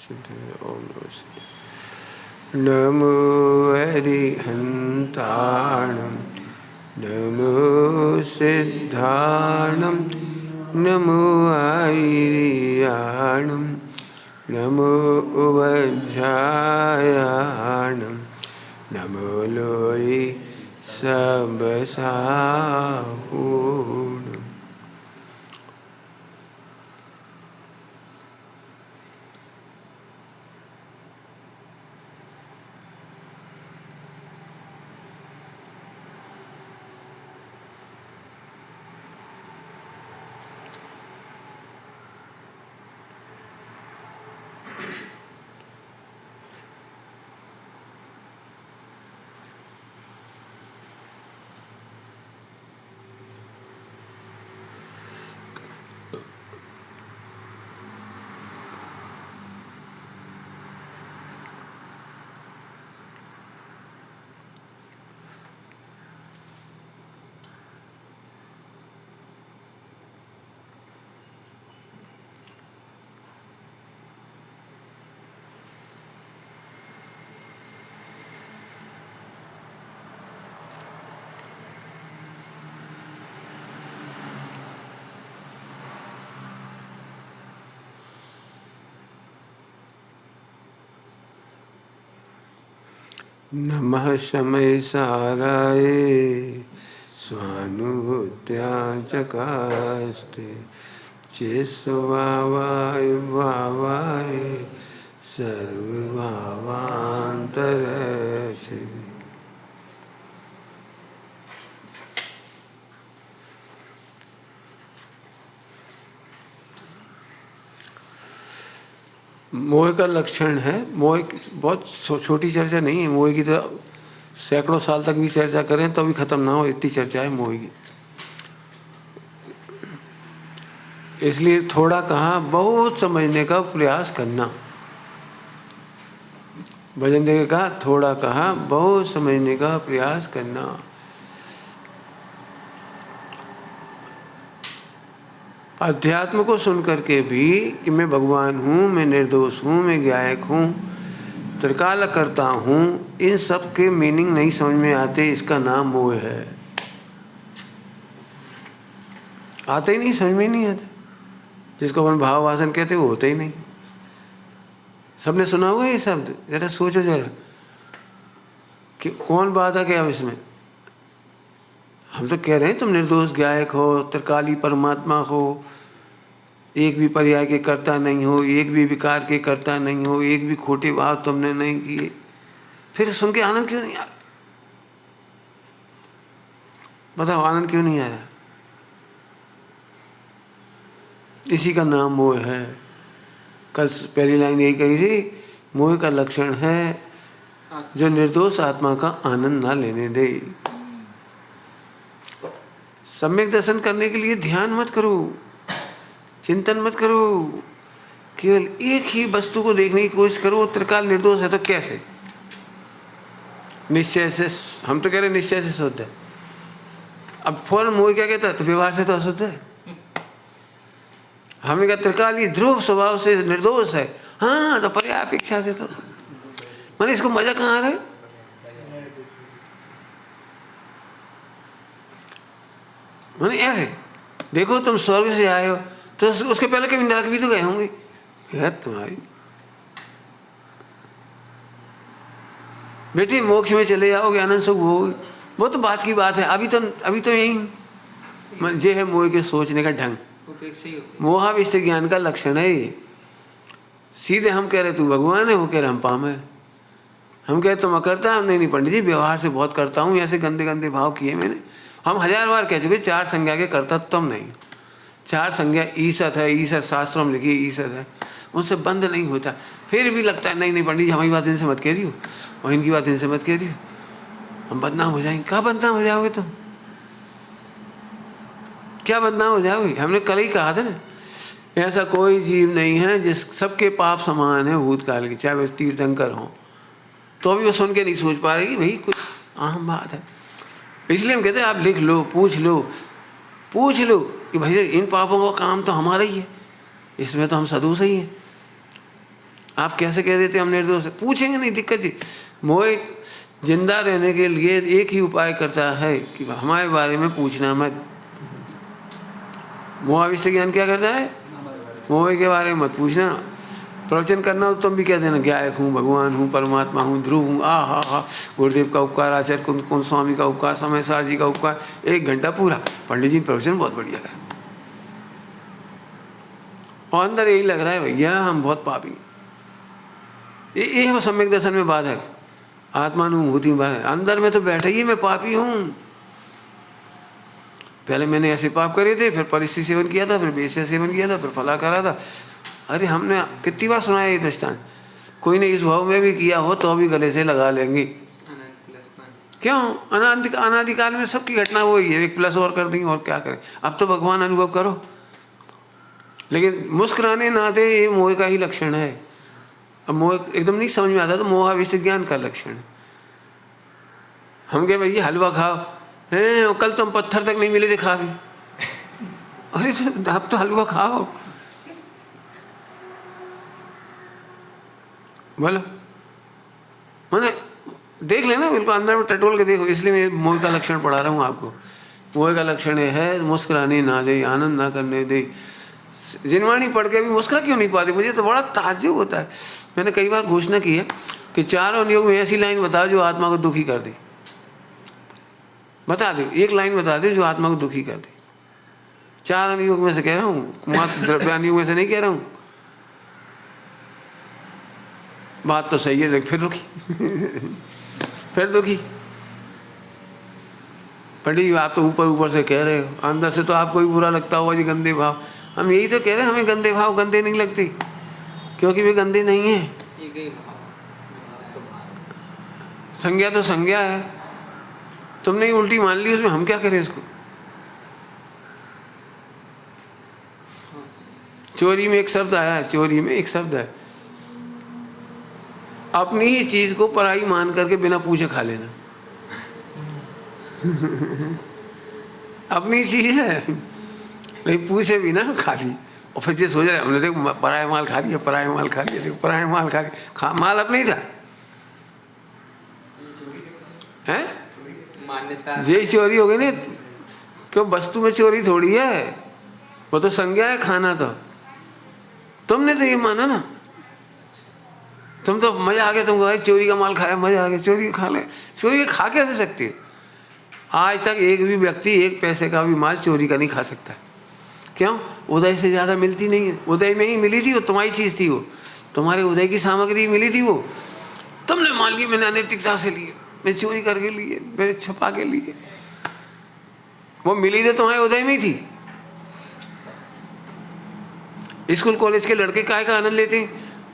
ओम नमो अरिहन्ताणं नमो सिद्धाणं नमो आयर्याणं नमो वज्रायाणं नमो लोये सबसाहूणम्। नमः शमय साराय स्वानुभूत्या चकास्ते चेस्वावाय वावाय सर्वभावान्तरक्षे। मोह का लक्षण है, मोह बहुत छोटी चर्चा नहीं है, मोह की तो सैकड़ों साल तक भी चर्चा करें तो भी खत्म ना हो, इतनी चर्चा है मोह की। इसलिए थोड़ा कहा, बहुत समझने का प्रयास करना। भजन देव कहा, थोड़ा कहा, बहुत समझने का प्रयास करना। अध्यात्म को सुन करके भी कि मैं भगवान हूँ, मैं निर्दोष हूँ, मैं गायक हूँ, त्रिकाल करता हूँ, इन सब के मीनिंग नहीं समझ में आते, इसका नाम मोह है। आते ही नहीं, समझ में नहीं आता। जिसको अपन भाव वासन कहते वो होता ही नहीं। सबने सुना होगा ये शब्द, जरा सोचो जरा कि कौन बाधक है अब इसमें। हम तो कह रहे हैं तुम निर्दोष गायक हो, त्रिकाली परमात्मा हो, एक भी पर्याय के कर्ता नहीं हो, एक भी विकार के कर्ता नहीं हो, एक भी खोटे भाव तुमने नहीं किए, फिर सुन के आनंद क्यों नहीं आ रहा? बताओ, आनंद क्यों नहीं आ रहा? इसी का नाम मोह है। कल पहली लाइन यही कही थी, मोह का लक्षण है जो निर्दोष आत्मा का आनंद ना लेने दे। सम्यक दर्शन करने के लिए ध्यान मत करो, चिंतन मत करो, केवल एक ही वस्तु को देखने की कोशिश करो। त्रिकाल निर्दोष है तो कैसे? निश्चय से, हम तो कह रहे निश्चय से शुद्ध है। अब फौरन मोह क्या कहता है? तो व्यवहार से तो अशुद्ध है। हमने कहा त्रिकाल ये ध्रुव स्वभाव से निर्दोष है, हाँ तो पर्याय अपेक्षा से तो मैंने इसको मजा कहाँ आ रहा है? मैंने ऐसे देखो, तुम स्वर्ग से आए हो तो उसके पहले कभी नरक भी तो गए होंगे यार तुम्हारी बेटी। मोक्ष में चले जाओगे, आनंद सुख भोग, वो तो बात की बात है। अभी तो यही ये है मोह के सोचने का ढंग। मोहाविष्ट ज्ञान का लक्षण है ये। सीधे हम कह रहे तू भगवान है, वो कह रहे हम पामर। हम कह रहे तुम अकर्ता, हम नहीं पंडित जी व्यवहार से बहुत करता हूँ, ऐसे गंदे गंदे भाव किए मैंने। हम 1000 बार कह चुके चार संज्ञा के करता तुम नहीं। चार संज्ञा ईसत है, ईसत शास्त्रों में लिखी ईसत है, उनसे बंद नहीं होता। फिर भी लगता है नहीं पंडित जी हमारी बात इनसे मत कह रही हो और इनकी बात इनसे मत कह रही हो, हम बदनाम हो जाएंगे। कहाँ बदनाम हो जाओगे तुम? क्या बदनाम हो जाओगे? हमने कल ही कहा था ना, ऐसा कोई जीव नहीं है जिस सबके पाप समान है भूतकाल के, चाहे वे तीर्थंकर हों, तो भी वो सुन के नहीं सोच पा रही भाई कुछ अहम बात है। इसलिए हम कहते हैं आप लिख लो, पूछ लो कि भाई इन पापों का काम तो हमारा ही है, इसमें तो हम सदोष ही हैं। आप कैसे कह देते हम निर्दोष है? पूछेंगे नहीं, दिक्कत ही। मोह जिंदा रहने के लिए एक ही उपाय करता है कि हमारे बारे में पूछना मत। मोहाविष्ट ज्ञान क्या करता है? मोह के बारे में मत पूछना। प्रवचन करना हो तुम भी कह देना गायक हूँ, भगवान हूँ, परमात्मा हूँ, ध्रुव हूँ, आ हा हा, गुरुदेव का उपकार, आचार्य कुंद स्वामी का उपकार, समय सार जी का उपकार, 1 घंटा पूरा। पंडित जी प्रवचन बहुत बढ़िया है, और अंदर यही लग रहा है भैया हम बहुत पापी। ये सम्यक दर्शन में बात है, आत्मानुभूति में बात है। अंदर में तो बैठे ही मैं पापी हूँ। पहले मैंने ऐसे पाप करे थे, फिर परिस्थिति सेवन किया था, फिर वेश्या सेवन किया था, फिर फला करा था। अरे हमने कितनी बार सुनाया ये दृष्टांत। कोई ने इस भाव में भी किया हो तो भी गले से लगा लेंगे। क्यों? अनादिकाल में सबकी घटना वही है, 1 प्लस और कर देंगे, और क्या करें। अब तो भगवान अनुभव करो। लेकिन मुस्कुराने ना दे, ये मोह का ही लक्षण है। अब मोह एकदम नहीं समझ में आता तो मोहाविष्ट ज्ञान का लक्षण है। हम कहे भैया हलवा खाओ, हैं कल तुम पत्थर तक नहीं मिले थे खा भी। अरे आप तो हलवा खाओ, बोलो मैंने देख लेना, बिल्कुल अंदर में टटोल के देखो। इसलिए मैं मोह का लक्षण पढ़ा रहा हूँ आपको। मोह का लक्षण है मुस्कुराने ना दे, आनंद ना करने दे। जिनवाणी पढ़ के भी मुस्कुरा क्यों नहीं पाते? मुझे तो बड़ा ताज्जुब होता है। मैंने कई बार घोषणा की है कि 4 अनुयोग में ऐसी लाइन बताओ जो आत्मा को दुखी कर दे। बता दो, एक लाइन बता दे जो आत्मा को दुखी कर दे। 4 अनुयोग में से कह रहा हूँ, मात्र द्रव्य अनुयोग में से नहीं कह रहा हूँ। बात तो सही है, लेकिन फिर दुखी फिर दुखी। पंडित आप तो ऊपर ऊपर से कह रहे हो, अंदर से तो आपको भी बुरा लगता होगा जी, गंदे भाव। हम यही तो कह रहे हैं, हमें गंदे भाव गंदे नहीं लगते क्योंकि वे गंदे नहीं है। संज्ञा तो संज्ञा है, तुमने ही उल्टी मान ली उसमें, हम क्या करें इसको। चोरी में एक शब्द आया है, चोरी में एक शब्द है, अपनी ही चीज को पराई मान करके बिना पूछे खा लेना। अपनी चीज है, नहीं पूछे भी ना खा ली, और फिर ये सोच रहे हमने देखो पराया माल खा लिया, पराया माल खा लिया, देखो पराया माल खा लिया, माल अपना ही था। हैं ये चोरी हो गई ना, क्यों? वस्तु में चोरी थोड़ी है, वो तो संज्ञा है खाना। तो तुमने तो ये माना ना, तुम तो मजा आ गया, तुमको भाई चोरी का माल खाया, मजा आ गया, चोरी खा ले। चोरी खा कैसे सकती है? आज तक एक भी व्यक्ति 1 पैसे का भी माल चोरी का नहीं खा सकता। क्यों? उदय से ज्यादा मिलती नहीं है। उदय में ही मिली थी, वो तुम्हारी चीज थी, वो तुम्हारे उदय की सामग्री मिली थी। वो तुमने मान ली मैंने अनैतिकता से लिए, मैं चोरी करके लिए, मैंने छुपा के लिए, वो मिली तो तुम्हारे उदय में ही थी। स्कूल कॉलेज के लड़के काय का आनंद लेते हैं?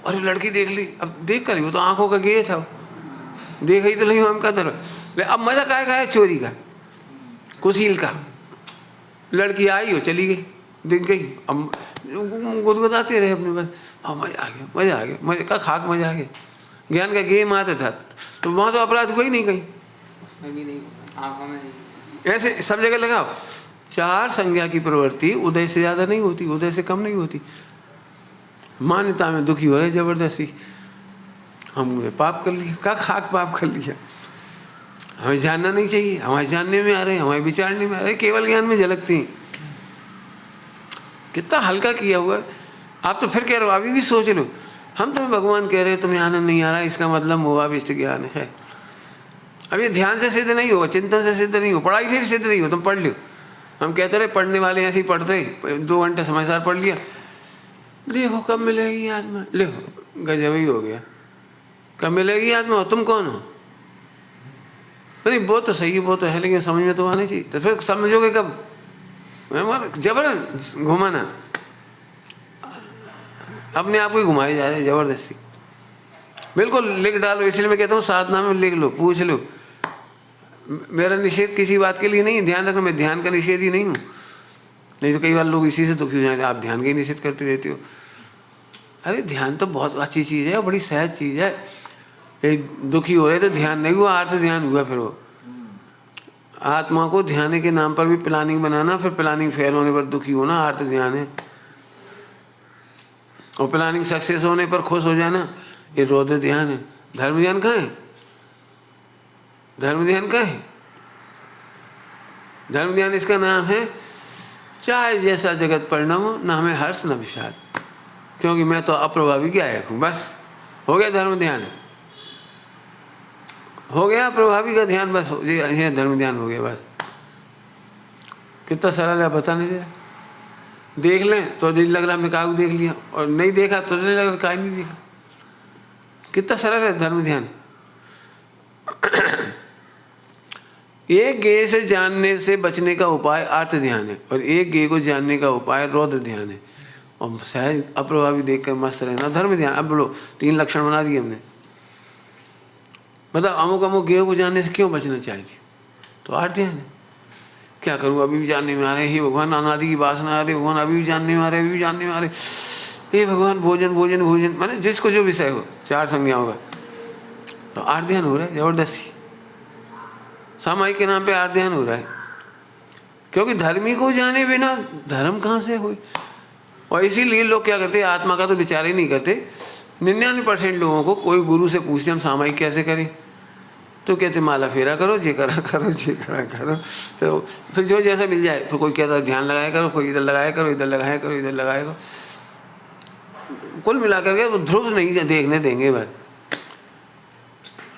अरे लड़की देख ली, अब देख कर, वो तो आंखों का गेय था, देख ही तो नहीं हम का तरफ। अब मजा काय का है? चोरी का, कुशील का। लड़की आई हो चली गई, दिन गई, अब गुदगुदाते रहे अपने बस। अब मजा आ गया, मजा आ गया, मजे का खाक मजा आ गया। ज्ञान का गेम आता था तो वहां तो अपराध हुआ ही नहीं कहीं, उसमें भी नहीं, आंखों में नहीं। ऐसे सब जगह लगाओ, 4 संज्ञा की प्रवृत्ति उदय से ज्यादा नहीं होती, उदय से कम नहीं होती। मान्यता में दुखी हो रहे जबरदस्ती, हमने पाप कर लिया, का खाक पाप कर लिया। हमें जानना नहीं चाहिए, हमारे जानने में आ रहे, हमारे विचारने में आ रहे, केवल ज्ञान में झलकती हैं। कितना हल्का किया हुआ। आप तो फिर कह रहे हो, अभी भी सोच लो, हम तुम्हें भगवान कह रहे, तुम्हें आनंद नहीं आ रहा, इसका मतलब मोहाविष्ट ज्ञान है। अब ये ध्यान से सिद्ध नहीं होगा, चिंतन से सिद्ध नहीं हो, पढ़ाई से भी सिद्ध नहीं हो। तुम पढ़ लो, हम कहते रहे पढ़ने वाले ऐसे ही पढ़ते, 2 घंटे समझदार पढ़ लिया, देखो कब मिलेगी आत्मा, देखो गजब ही हो गया, कब मिलेगी आत्मा, तुम कौन हो? नहीं वो तो सही है, वो तो है, लेकिन समझ में तो आना चाहिए। तो फिर समझोगे कब? जबरदस्त घुमाना, अपने आप को ही घुमाए जा रहे जबरदस्ती। बिल्कुल लिख डालो, इसलिए मैं कहता हूँ साधना में लिख लो, पूछ लो। मेरा निषेध किसी बात के लिए नहीं है, ध्यान रखना, मैं ध्यान का निषेध ही नहीं हूँ। नहीं तो कई बार लोग इसी से दुखी हो जाते, आप ध्यान का ही निषेध करते रहते हो। अरे ध्यान तो बहुत अच्छी चीज़ है, बड़ी सहज चीज़ है। दुखी हो रहे तो ध्यान नहीं हुआ, आर्थ ध्यान हुआ। फिर वो आत्मा को ध्यान के नाम पर भी प्लानिंग बनाना, फिर प्लानिंग फेल होने पर दुखी होना, आर्थ ध्यान है। और प्लानिंग सक्सेस होने पर खुश हो जाना, ये रौद्र ध्यान है। धर्म ध्यान कहाँ है? धर्म ध्यान कहाँ है? धर्म ध्यान इसका नाम है, चाहे जैसा जगत परिणाम हो, ना हमें हर्ष न विषाद, क्योंकि मैं तो अप्रभावी गायक हूँ। बस हो गया धर्म ध्यान, हो गया प्रभावी का ध्यान, बस ये धर्म ध्यान हो गया। बस कितना सरल है, बता नहीं दे। देख लें तो दिल लग रहा हमने कागज देख लिया, और नहीं देखा तो दिल लग रहा काहे नहीं देखा। कितना सरल है धर्म ध्यान। एक गे से जानने से बचने का उपाय आर्त ध्यान है, और एक गे को जानने का उपाय रौद्र ध्यान है। और सहज अप्रभावी देखकर मस्त रहना धर्म ध्यान। अब बोलो 3 लक्षण बना दिए हमने। मतलब अमुक अमुक गे को जानने से क्यों बचना चाहिए, तो आर्त ध्यान है। क्या करूँ, अभी भी जानने में आ रहे, हे भगवान अनादि की वासना आ रही, भगवान अभी भी जानने में आ रहे, अभी भी जानने में आ रहे, हे भगवान भोजन भोजन भोजन, माने जिसको जो विषय हो, 4 संज्ञाओं का, तो आर्त ध्यान हो रहा है जबरदस्ती। सामायिक के नाम पे आर्त ध्यान हो रहा है, क्योंकि धर्मी को जाने बिना धर्म कहाँ से हो। और इसीलिए लोग क्या करते हैं, आत्मा का तो विचार ही नहीं करते। 99% लोगों को कोई गुरु से पूछते हम सामायिक कैसे करें, तो कहते माला फेरा करो, जे करा करो, जे करा करो, तो फिर जो जैसा मिल जाए। तो कोई कहता है ध्यान लगाया करो, कोई इधर लगाया करो, इधर लगाया करो, इधर लगाया करो। कुल मिलाकर के ध्रुव नहीं देखने देंगे। बस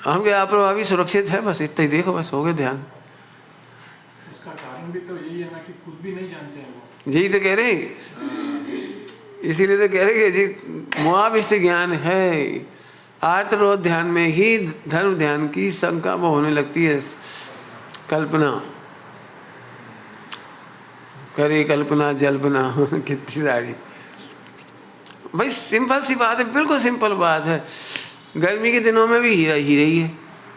हम क्या अप्रभावी सुरक्षित है, बस इतना ही देखो, बस हो गया ध्यान। इसका कारण भी तो यही है ना कि खुद भी नहीं जानते हैं वो। यही तो कह रहे, इसीलिए तो कह रहे जी मोहाविष्ट ज्ञान है। आर्त रोध ध्यान में ही धर्म ध्यान की शंका वो होने लगती है। कल्पना करे, कल्पना जल्पना कितनी सारी। भाई सिंपल सी बात है, बिल्कुल सिंपल बात है। गर्मी के दिनों में भी हीरा हीरा ही है,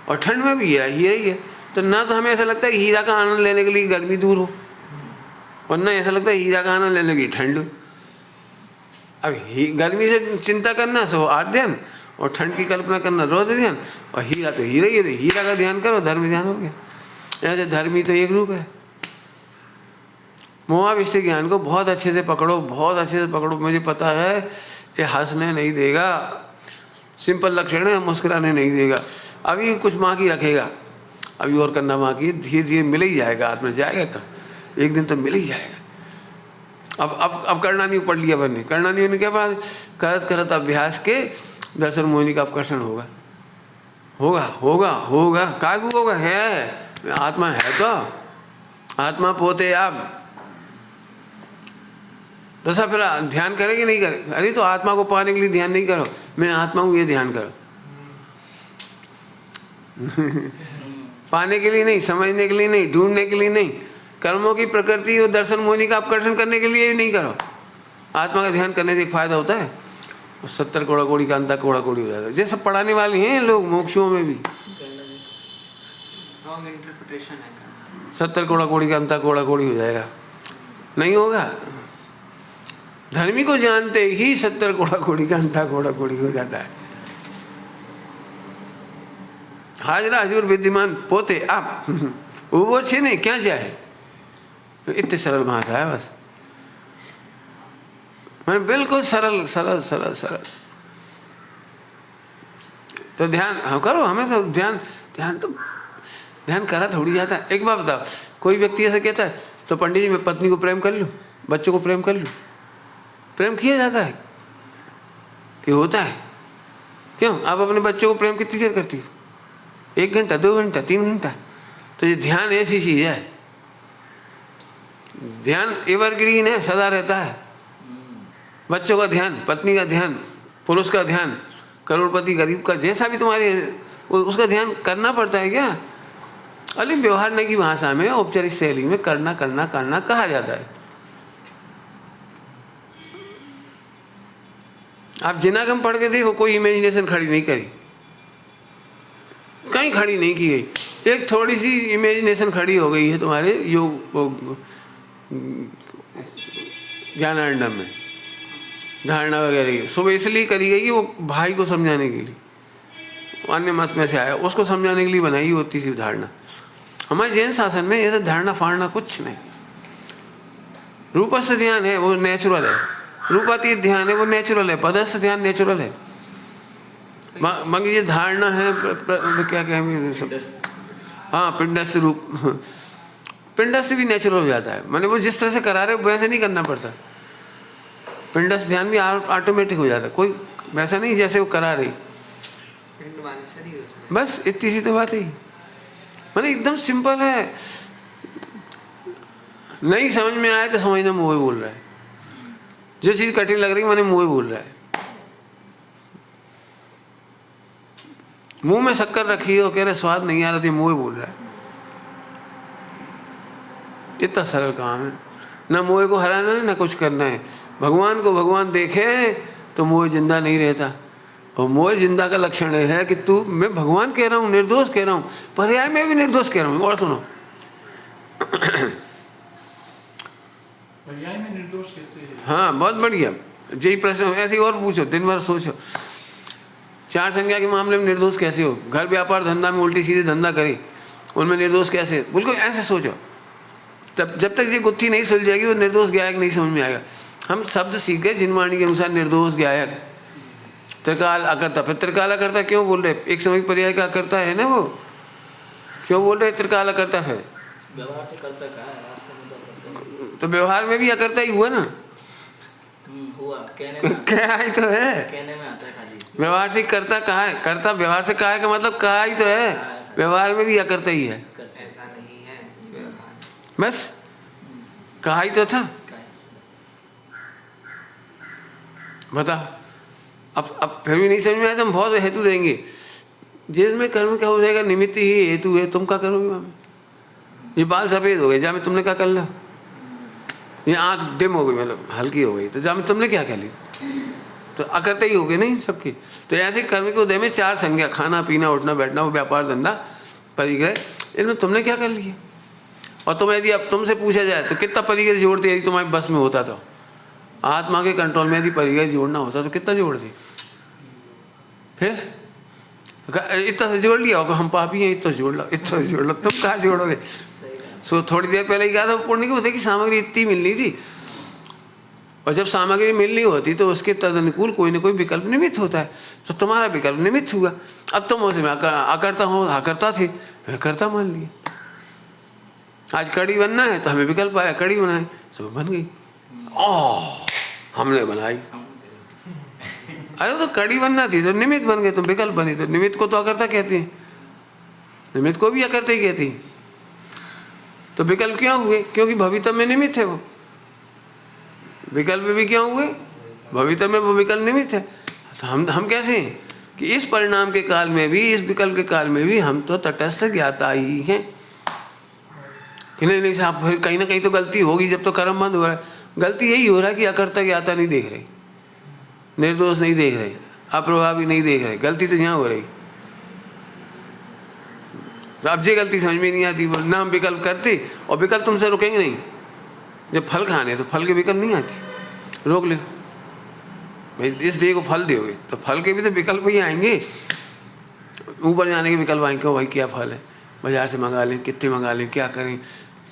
और ठंड में भी हीरा हीरा ही है। तो ना तो हमें ऐसा लगता है कि हीरा का आनंद लेने के लिए गर्मी दूर हो, और ना ऐसा लगता है हीरा का आनंद लेने के लिए ठंड हो। अब गर्मी से चिंता करना सो आर्त ध्यान, और ठंड की कल्पना करना रौद्र ध्यान, और हीरा तो हीरा ही है, हीरा का ध्यान करो, धर्म ध्यान हो गया। ऐसे धर्मी तो एक रूप है। मोहाविष्ट ज्ञान को बहुत अच्छे से पकड़ो, बहुत अच्छे से पकड़ो। मुझे पता है ये हंसने नहीं देगा, सिंपल लक्षण है, मुस्कुराने नहीं देगा। अभी कुछ माँ की रखेगा, अभी और करना माँ की, धीरे धीरे मिल ही जाएगा, हाथ में जाएगा का एक दिन तो मिल ही जाएगा। अब करना नहीं पढ़ लिया बने, करना नहीं होने क्या पढ़ा, करत करत अभ्यास के दर्शन मोहिनी का अपकर्षण होगा, होगा होगा होगा। कागू होगा, है आत्मा है, तो आत्मा पोते आप दशा। फिर ध्यान करेगी नहीं करे, अरे तो आत्मा को पाने के लिए ध्यान नहीं करो, मैं आत्मा हूँ ये ध्यान करो। पाने के लिए नहीं, समझने के लिए नहीं, ढूंढने के लिए नहीं, कर्मों की प्रकृति और दर्शन मोहिनी का अपकर्षण करने के लिए भी नहीं करो। आत्मा का ध्यान करने से एक फायदा होता है, 70 कोड़ा कोड़ी का अंधा कोड़ा कोड़ी हो जाता है। जैसे पढ़ाने वाले हैं लोग मोक्षों में भी, 70 कोड़ा कोड़ी का अंधा कोड़ा कोड़ी हो जाएगा, नहीं होगा। धर्मी को जानते ही 70 कोड़ा कोड़ी का अंधा कोड़ा कोड़ी हो जाता है। हाजरा हजूर विद्यमान पोते आप वो अच्छे नहीं क्या चाहे, इतने सरल भाषा है बस। मैं बिल्कुल सरल सरल सरल सरल। तो ध्यान हाँ करो, हमें तो ध्यान करा थोड़ी जाता है। एक बात बताओ, कोई व्यक्ति ऐसा कहता है तो पंडित जी मैं पत्नी को प्रेम कर लूँ, बच्चों को प्रेम कर लूँ। प्रेम किया जाता है कि होता है? क्यों? आप अपने बच्चों को प्रेम कितनी देर करती हो? 1 घंटा, 2 घंटा, 3 घंटा। तो ये ध्यान ऐसी चीज है, ध्यान एवरग्रीन है, सदा रहता है। बच्चों का ध्यान, पत्नी का ध्यान, पुरुष का ध्यान, करोड़पति गरीब का, जैसा भी तुम्हारे उसका ध्यान करना पड़ता है। क्या अली व्यवहार की भाषा में, औपचारिक शैली में करना करना करना कहा जाता है। आप जिनागम पढ़ के देखो, कोई इमेजिनेशन खड़ी नहीं करी, कहीं खड़ी नहीं की गई। एक थोड़ी सी इमेजिनेशन खड़ी हो गई है तुम्हारे योग ज्ञानांडम में, धारणा वगैरह की। सुबह इसलिए करी गई कि वो भाई को समझाने के लिए, अन्य मत में से आया, उसको समझाने के लिए बनाई होती सी धारणा। हमारे जैन शासन में ऐसा धारणा फाड़ना कुछ नहीं। रूपस्थ ध्यान है, वो नेचुरल है, रूपातीत ध्यान है वो नेचुरल है, पदस्थ ध्यान नेचुरल है। बाकी ये धारणा है क्या कहेंगे सब, हाँ पिंडस्थ रूप, पिंडस्थ भी नेचुरल हो जाता है, माने वो जिस तरह से करा रहे वैसे नहीं करना पड़ता। पिंडस्थ ध्यान भी ऑटोमेटिक हो जाता है, कोई वैसा नहीं जैसे वो करा रही, बस इतनी सी तो बात है। माने एकदम सिंपल है, नहीं समझ में आए तो समझना मुँह बोल रहा है, जो चीज़ कठिन लग रही है माने मुँह बोल रहा है। मुंह में शक्कर रखी है और कह रहे स्वाद नहीं आ रहा थी, मुँह बोल रहा है। इतना सरल काम है, ना मोह को हराना है ना कुछ करना है। भगवान को भगवान देखे तो मोह जिंदा नहीं रहता, और मोह जिंदा का लक्षण है कि तू, मैं भगवान कह रहा हूँ, निर्दोष कह रहा हूँ, पर्याय में भी निर्दोष कह रहा हूँ। और सुनो, पर्याय में निर्दोष कैसे है? हाँ बहुत बढ़िया, यही प्रश्न ऐसे ही और पूछो, दिन भर सोचो, चार संज्ञा के मामले में निर्दोष कैसे हो? घर व्यापार धंधा में उल्टी सीधी धंधा करे, उनमें निर्दोष कैसे? बिल्कुल ऐसे सोचो। तब जब तक ये गुत्थी नहीं सुलझेगी वो निर्दोष गायक नहीं समझ में आएगा। हम शब्द सीख गए जिनवाणी के अनुसार, निर्दोष गायक, त्रिकाल अकर्ता। फिर त्रिकाल अकर्ता क्यों बोल रहे? एक समय पर्याय का अकर्ता है ना वो, क्यों बोल रहे त्रिकाल अकर्ता? फिर व्यवहार से करता कहा है, रास्ते में तो व्यवहार में भी अकर्ता ही हुआ ना, हुआ कहने में, क्या ही तो है, कहने में आता है खाली। व्यवहार से करता कहा है, करता व्यवहार से कहा है का मतलब कहा ही तो है, व्यवहार में भी अकर्ता ही है, ऐसा नहीं है व्यवहार, बस कहा ही तो था। बता, अब फिर भी नहीं समझ में आया तो हम बहुत हेतु देंगे। जिसमें कर्म क्या हो जाएगा, निमित्त ही हेतु है, तुम क्या करोगे? मामे ये बाल सफेद हो गए, जा में तुमने क्या कर लिया? ये आँख डिम हो गई, मतलब हल्की हो गई, तो जा में तुमने क्या कर ली? तो अकर्ता ही हो गए नहीं सबके। तो ऐसे कर्म के उदय में चार संज्ञा, खाना पीना उठना बैठना, वो व्यापार धंधा परिग्रह, इनमें तुमने क्या कर लिया? और तुम यदि अब तुमसे पूछा जाए तो कितना परिग्रह जोड़ते यदि तुम्हारे बस में होता तो? आत्मा के कंट्रोल में यदि परिग्रह जोड़ना होता तो कितना जोड़ती? फिर इतना से जोड़ लिया होगा, हम पापी हैं, इतना जोड़ लो, इतना जोड़ लो, तुम कहाँ जोड़ोगे? सो थोड़ी देर पहले ही कहा था पुण्य की होते कि सामग्री इतनी मिलनी थी, और जब सामग्री मिलनी होती तो उसके तदनुकूल कोई ना कोई विकल्प निमित्त होता है, तो तुम्हारा विकल्प निमित्त हुआ। अब तुम उसमें अकर्ता हो, अकर्ता थे, करता मान लिए। आज कड़ी बनना है तो हमें विकल्प आया, कड़ी बनाए, सब बन गई। हमने बनाई, अरे तो कड़ी बनना थी तो निमित्त बन गए, तो विकल्प बनी, तो निमित्त को तो अकर्ता कहते हैं, निमित्त को भी अकर्ता ही कहती हैं। तो विकल्प क्यों हुए? क्योंकि भवितव्य में निमित्त है वो। विकल्प भी क्यों हुए? भवितव्य में वो विकल्प निमित्त है। तो हम कैसे हैं कि इस परिणाम के काल में भी, इस विकल्प के काल में भी हम तो तटस्थ ज्ञाता ही हैं कि नहीं साहब, फिर कहीं ना कहीं तो गलती होगी जब तो कर्म बंद हो रहा है। गलती यही हो रहा है कि अकर्ता ज्ञाता नहीं देख रहे, निर्दोष नहीं देख रहे, अप्रभावी नहीं देख रहे, गलती तो यहाँ हो रही। तो अब ये गलती समझ में नहीं आती, ना हम विकल्प करते, और विकल्प तुमसे रुकेंगे नहीं। जब फल खाने तो फल के विकल्प नहीं आती, रोक ले भाई, इस देह को फल दोगे तो फल के भी तो विकल्प ही आएंगे, ऊपर जाने के विकल्प आएंगे। क्यों भाई, क्या फल है, बाजार से मंगा लें, कितने मंगा लें, क्या करें,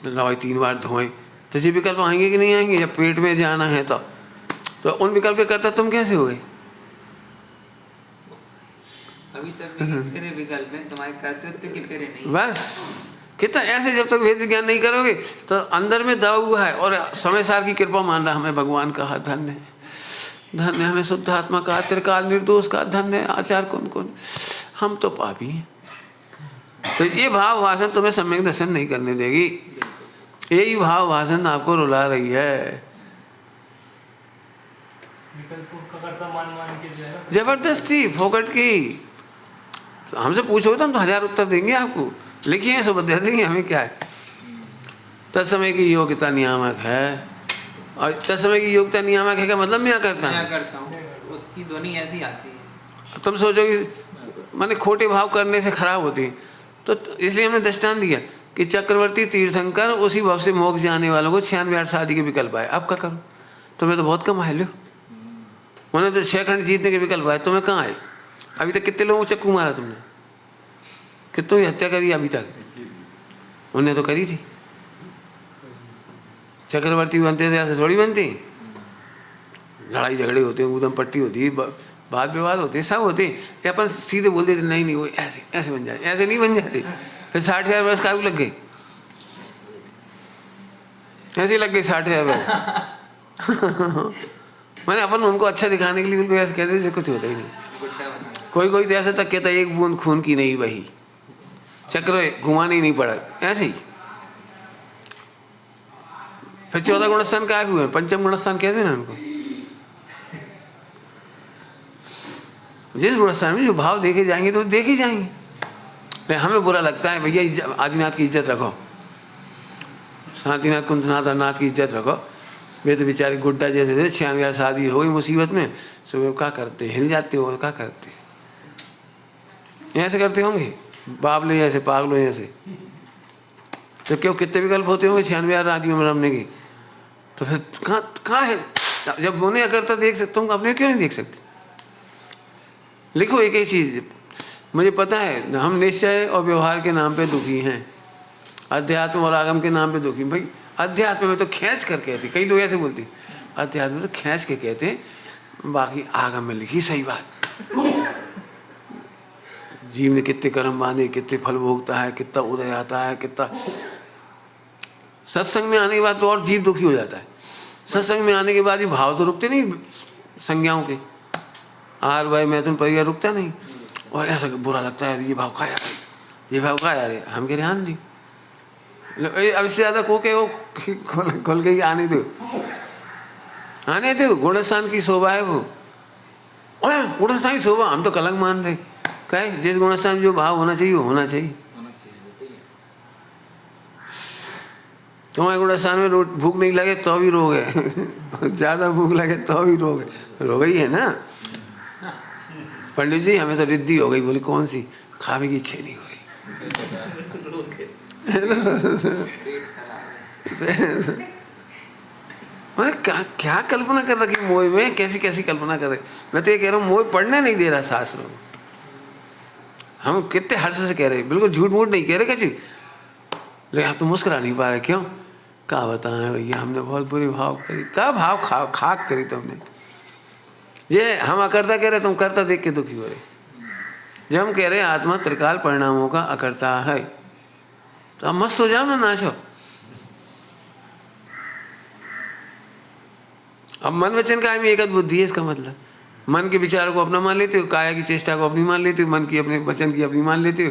तो भाई 3 बार धोएं, तो ये विकल्प आएंगे कि नहीं आएंगे? जब पेट में जाना है तो उन विकल्प के करता तुम कैसे हो गए? अभी तक भी तेरे विकल्प में, तुम्हारे कर्तृत्व के पेरे नहीं। बस कितना ऐसे, जब तक वेद विज्ञान नहीं करोगे तो अंदर में दबा हुआ है, और समय सार की कृपा मान रहा हमें भगवान का हाथ, धन्य है, धन्य हमें शुद्ध आत्मा का, त्रिकाल निर्दोष का, धन्य आचार कौन कौन, हम तो पापी हैं। तो ये भाव भाषण तुम्हें सम्यक दर्शन नहीं करने देगी, यही भाव भाषण आपको रुला रही है। जबरदस्ती फोकट की, तो हमसे पूछोगे तो हम तो 1000 उत्तर देंगे आपको, लिखिए सब दे देंगे, हमें क्या है। तत्समय की योग्यता नियामक है, और तत्समय की योग्यता नियामक है का मतलब मैं करता हूँ, उसकी ध्वनि ऐसी आती है। तुम सोचोगे माने खोटे भाव करने से खराब होती है, तो इसलिए हमने दृष्टांत दिया कि चक्रवर्ती तीर्थंकर उसी भाव से मोक्ष जाने वालों को 96 आदि के विकल्प आए। अब क्या करो? तुम्हें तो बहुत कम आए, लो उन्हें तो 6 खंड जीतने के विकल्प आए, तुम्हें कहाँ आए? अभी तक कितने लोगों को चक्कू मारा तुमने? कितनों की हत्या करी अभी तक? उन्हें तो करी थी। चक्रवर्ती बनते थे ऐसे थोड़ी बनती, लड़ाई झगड़े होते हैं, ऊधम पट्टी होती है, बात विवाद होते हैं, सब होते हैं। ये अपन सीधे बोल देते नहीं वो ऐसे ऐसे बन जाए, ऐसे नहीं बन जाते। फिर 60,000 वर्ष काहे लग गए, ऐसे ही लग गए 60,000 वर्ष। मैंने अपन उनको अच्छा दिखाने के लिए बिल्कुल ऐसे कहते जैसे कुछ होता ही नहीं। कोई कोई तो ऐसे तक कहता है एक बूंद खून की नहीं बही, चक्र घुमाने ही नहीं पड़ा, ऐसे ही। फिर 14 गुणस्थान क्या हुए, पंचम गुणस्थान कहते हैं ना उनको। जिस गुणस्थान में जो भाव देखे जाएंगे तो देखे जाएंगे। हमें बुरा लगता है भैया आदिनाथ की इज्जत रखो, शांतिनाथ कुंजनाथ नाथ की इज्जत रखो। वे तो बेचारे गुड्डा जैसे थे, 96 शादी हो गई मुसीबत में, सो वे क्या करते, हिल जाते हो, क्या करते, ऐसे करते होंगे बाबले जैसे, पागलों जैसे। तो क्यों कितने विकल्प होते होंगे 96 राधियों में रमने के। तो फिर कहाँ है, जब उन्हें अकर्ता देख सकते तुम अपने क्यों नहीं देख सकते। लिखो एक ही चीज, मुझे पता है हम निश्चय और व्यवहार के नाम पे दुखी हैं, अध्यात्म और आगम के नाम पे दुखी। भाई अध्यात्म में तो खींच कर कहते, कई लोग ऐसे बोलते अध्यात्म में तो खींच के कहते, बाकी आगम में लिखी सही बात। जीव ने कितने कर्म बांधे, कितने फल भोगता है, कितना उदय आता है, कितना। सत्संग में आने के बाद तो और जीव दुखी हो जाता है। सत्संग में आने के बाद ही भाव तो रुकते नहीं संज्ञाओं के, आर भाई मैथुन परिवार रुकता नहीं, और ऐसा बुरा लगता है ये भाव का यार, ये भाव का यार, हम कह रहे आन दी। अब इससे ज्यादा को के वो खोल के आने दो, आने दो। गुणस्थान की शोभा है वो, गुणस्थान की शोभा हम तो कलंक मान रहे। कहे जिस गुणस्थान में जो भाव होना चाहिए वो होना चाहिए। तुम्हारे गुणस्थान में भूख नहीं लगे तो भी रोग है, ज्यादा भूख लगे तो भी रोग है, रोग ही है ना। पंडित जी हमें तो रिद्धि हो गई, बोले कौन सी, खाने की इच्छा नहीं हो रही। मैंने क्या कल्पना कर रखी मोह में, कैसी कैसी कल्पना कर रहे। मैं तो ये कह रहा हूँ मोह पढ़ने नहीं दे रहा शास्त्र में। हम कितने हर्ष से कह रहे, बिल्कुल झूठ मूठ नहीं कह रहे कैसी, लेकिन आप तो मुस्कुरा नहीं पा रहे। क्यों, क्या बताएं भैया, हमने बहुत बुरी भाव करी। क्या भाव खाक करी तुमने। ये हम अकर्ता कह रहे, तुम कर्ता देख के दुखी हो रहे। जब हम कह रहे आत्मा त्रिकाल परिणामों का अकर्ता है, तो आप मस्त हो जाओ ना, नाचो। अब मन वचन काया में एकत बुद्धि है, इसका मतलब मन के विचार को अपना मान लेते हो, काया की चेष्टा को अपनी मान लेते हो, मन की अपने वचन की अपनी मान लेते हो।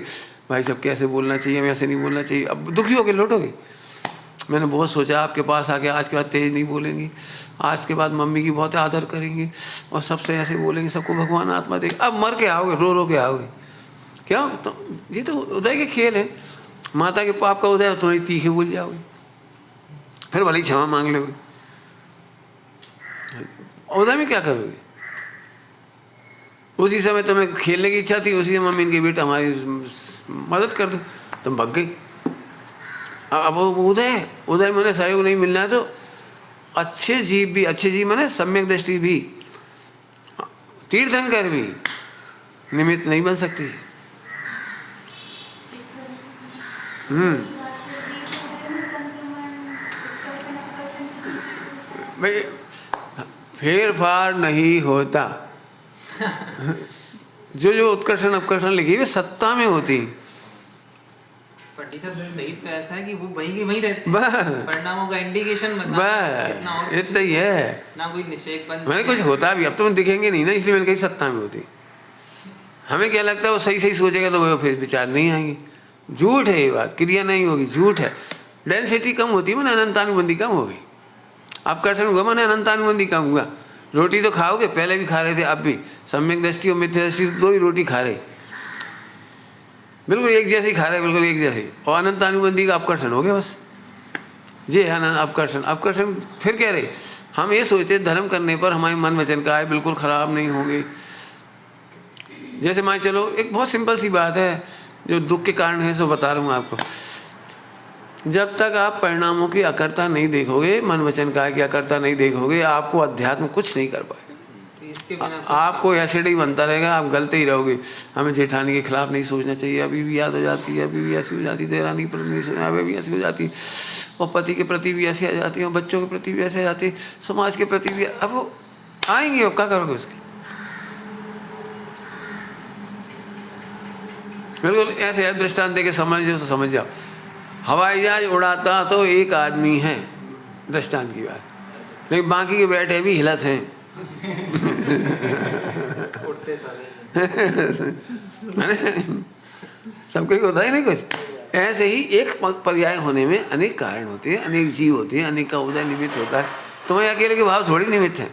भाई सब कैसे बोलना चाहिए, हमें ऐसे नहीं बोलना चाहिए। अब दुखी होके लौटोगे। मैंने बहुत सोचा आपके पास आके, आज के बाद तेज नहीं बोलेंगी, आज के बाद मम्मी की बहुत आदर करेंगी और सबसे ऐसे बोलेंगे, सबको भगवान आत्मा देख। अब मर के आओगे, रो रो के आओगे। क्या तो ये तो उदय के खेल है। माता के पाप का उदय, थोड़ी तीखे बोल जाओगे, फिर भले ही क्षमा मांग लोगे। उदय में क्या करोगे। उसी समय तुम्हें खेलने की इच्छा थी, उसी समय मम्मी इनकी बेटा हमारी मदद कर दो, तुम भग गई। अब उदय, उदय मैंने सहयोग नहीं मिलना है तो अच्छे जीव भी, अच्छे जीव मैंने सम्यक दृष्टि भी, तीर्थंकर भी निमित्त नहीं बन सकती। भाई फेर फार नहीं होता। जो जो उत्कर्षण अपकर्षण लिखी वे सत्ता में होती। पंडित साहब सही तो ऐसा है कि वो वहीं के वहीं रहते हैं, परिणामों का इंडिकेशन इतना ही है ना, कोई निषेध बंद। मैंने कुछ होता भी, अब तो दिखेंगे नहीं ना, इसलिए मैंने कही सत्ता में होती। हमें क्या लगता है वो सही सही सोचेगा तो वो फिर विचार नहीं आएंगे। झूठ है ये बात, क्रिया नहीं होगी, झूठ है। डेंसिटी कम होती है, मैंने अनंतानुबंधी कम हो गई। अपकर्षण हुआ मैंने अनंतानुबंधी कम हुआ। रोटी तो खाओगे, पहले भी खा रहे थे, अब भी सम्यक दृष्टि और मिथ्या दृष्टि दो ही रोटी खा रहे, बिल्कुल एक जैसे ही खा रहे, बिल्कुल एक जैसे। और अनंतानुबंधी का अपकर्षण हो गया बस। ये है ना अपकर्षण। अपकर्षण फिर कह रहे हम ये सोचते धर्म करने पर हमारे मन वचन का है बिल्कुल खराब नहीं होंगे। जैसे मान चलो एक बहुत सिंपल सी बात है जो दुख के कारण है, सो बता रहा हूँ आपको। जब तक आप परिणामों की अकर्ता नहीं देखोगे, मन वचन का की अकर्ता नहीं देखोगे, आपको अध्यात्म कुछ नहीं कर पाएगा। आपको एसिड ही बनता रहेगा, आप गलते ही रहोगे। हमें जेठानी के खिलाफ नहीं सोचना चाहिए, अभी भी याद हो जाती है, अभी भी ऐसी हो जाती है, देरानी पर नहीं सोचना, अभी भी ऐसी हो जाती, और पति के प्रति भी ऐसी आ जाती है, और बच्चों के प्रति भी ऐसे आ जाती है, समाज के प्रति भी। अब आएंगे, अब क्या करोगे उसके? बिल्कुल ऐसे दृष्टांत देके समझ तो समझ जाओ। हवाई जहाज उड़ाता तो एक आदमी है, दृष्टांत की बात, लेकिन बाकी के बैठे भी हिलत हैं। उड़ते साले सबको होता है नहीं कुछ। ऐसे ही एक पर्याय होने में अनेक कारण होते हैं, अनेक जीव होते हैं, अनेक का उदय निमित्त होता है। तुम्हें अकेले के भाव थोड़ी निमित्त है।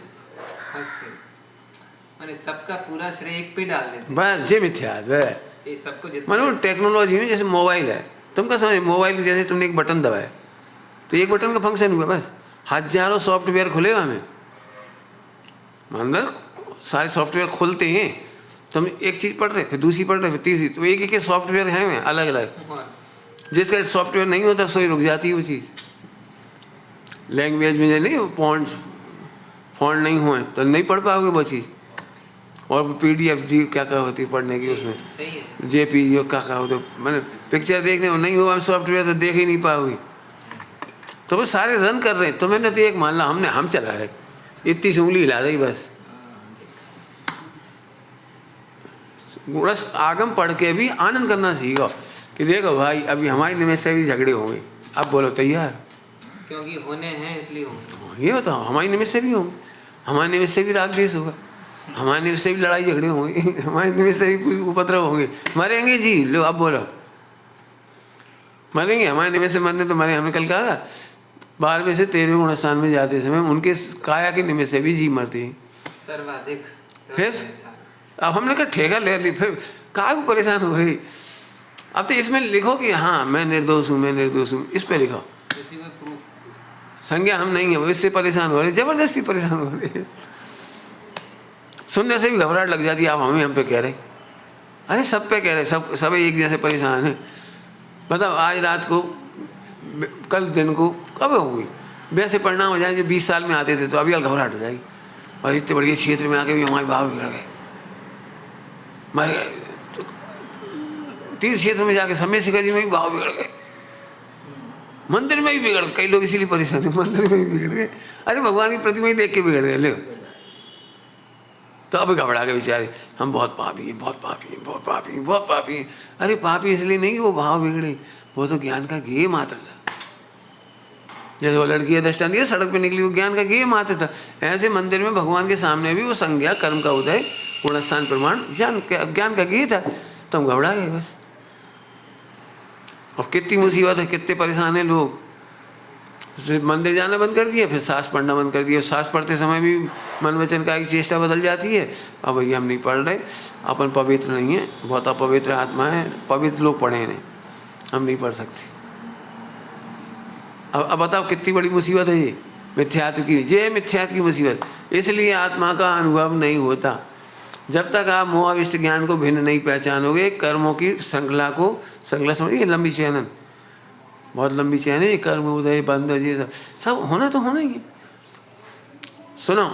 मैंने सबका पूरा श्रेय एक पे डाल देते, बस ये मिथ्या है। ये सबको जितना मानो टेक्नोलॉजी में जैसे मोबाइल है, तुम क्या समझ, मोबाइल में जैसे तुमने एक बटन दबाया तो एक बटन का फंक्शन हुआ, बस हजारों सॉफ्टवेयर खुले हमें अंदर, सारे सॉफ्टवेयर खुलते हैं, तुम एक चीज़ पढ़ रहे, फिर दूसरी पढ़ रहे, फिर तीसरी, तो एक एक सॉफ्टवेयर हैं अलग अलग। जिसका सॉफ्टवेयर नहीं होता सोई रुक जाती है वो चीज़। लैंग्वेज में जो नहीं फॉन्ट नहीं हुए तो नहीं पढ़ पाओगे वो चीज़। और PDF जी क्या क्या होती है पढ़ने की, उसमें सही है। JPG क्या क्या होते, मैंने पिक्चर देखने को नहीं हुआ सॉफ्टवेयर तो देख ही नहीं पाओगे। तो वो सारे रन कर रहे हैं, तो मैंने तो एक मान ला हम चला रहे, इतनी सी उंगली हिला दी बस। आगम पढ़ के भी आनंद करना सीखो कि देखो भाई अभी हमारी निमित्त से भी झगड़े होंगे, अब बोलो तैयार, क्योंकि होने हैं इसलिए होंगे। ये बताओ हमारी निमित्त से भी होंगे, हमारे निमित्त से भी राग द्वेष होगा, हमारे निमित्त से भी लड़ाई झगड़े होंगे, हमारे निमित्त से भी कुछ उपद्रव होंगे, मरेंगे जी। लो अब बोलो मरेंगे, हमारे निमित्त से मरने तो मरे। हमने कल कहा 12वें से 13वें गुणस्थान में जाते समय उनके काया के निमित्त से भी जी मरते हैं सर्वाधिक। फिर अब हमने कहा ठेका ले ली, फिर काहे को परेशान हो रही। अब तो इसमें लिखो कि हाँ मैं निर्दोष हूँ, मैं निर्दोष हूँ, इस पे लिखो। इसी को प्रूफ संज्ञा हम नहीं है, वो इससे परेशान हो रहे, जबरदस्ती परेशान हो रही है। सुनने से भी घबराहट लग जाती है, आप हम पे कह रहे, अरे सब पे कह रहे, सब एक जैसे परेशान है। मतलब आज रात को, कल दिन को कब होगी वैसे परिणाम हो जाए जो 20 साल में आते थे, तो अभी कल घबराहट हो जाएगी। और इतने बड़े क्षेत्र में आके भी हमारे भाव बिगड़ गए, मारे तो 3 क्षेत्र में जाके समय शिखर जी में भी भाव बिगड़ गए, मंदिर में भी बिगड़ गए। कई लोग इसीलिए परेशान है, मंदिर में भी बिगड़ गए। अरे भगवान की प्रतिमा ही देख के बिगड़ गए। ले तो अब घबरा गए बेचारे, हम बहुत पापी हैं, बहुत पापी हैं, बहुत पापी हैं, बहुत पापी हैं। अरे पापी इसलिए नहीं कि वो भाव बिगड़े, वो तो ज्ञान का गेय मात्र था। जैसे वो लड़की दृष्टांत दिया, सड़क पे निकली, वो ज्ञान का गेय मात्र था। ऐसे मंदिर में भगवान के सामने भी वो संज्ञा, कर्म का उदय, गुणस्थान, प्रमाण, ज्ञान का गेय था। तो हम घबरा गए बस। अब कितनी मुसीबत है, कितने परेशान हैं लोग। मंदिर जाना बंद कर दिया, फिर सांस पढ़ना बंद कर दिया। सांस पढ़ते समय भी मन वचन का एक चेष्टा बदल जाती है। अब भैया हम नहीं पढ़ रहे, अपन पवित्र नहीं है, बहुत अपवित्र आत्मा है, पवित्र लोग पढ़े नहीं, हम नहीं पढ़ सकते। अब बताओ कितनी बड़ी मुसीबत है ये मिथ्यात्व की। ये मिथ्यात्व की मुसीबत, इसलिए आत्मा का अनुभव नहीं होता जब तक आप मोहाविष्ट ज्ञान को भिन्न नहीं पहचानोगे। कर्मों की श्रृंखला को, श्रृंखला समझिए, लंबी चैन, बहुत लंबी चैन है। कर्म, उदय, बंध, ये सब होना तो होना ही है। सुनो,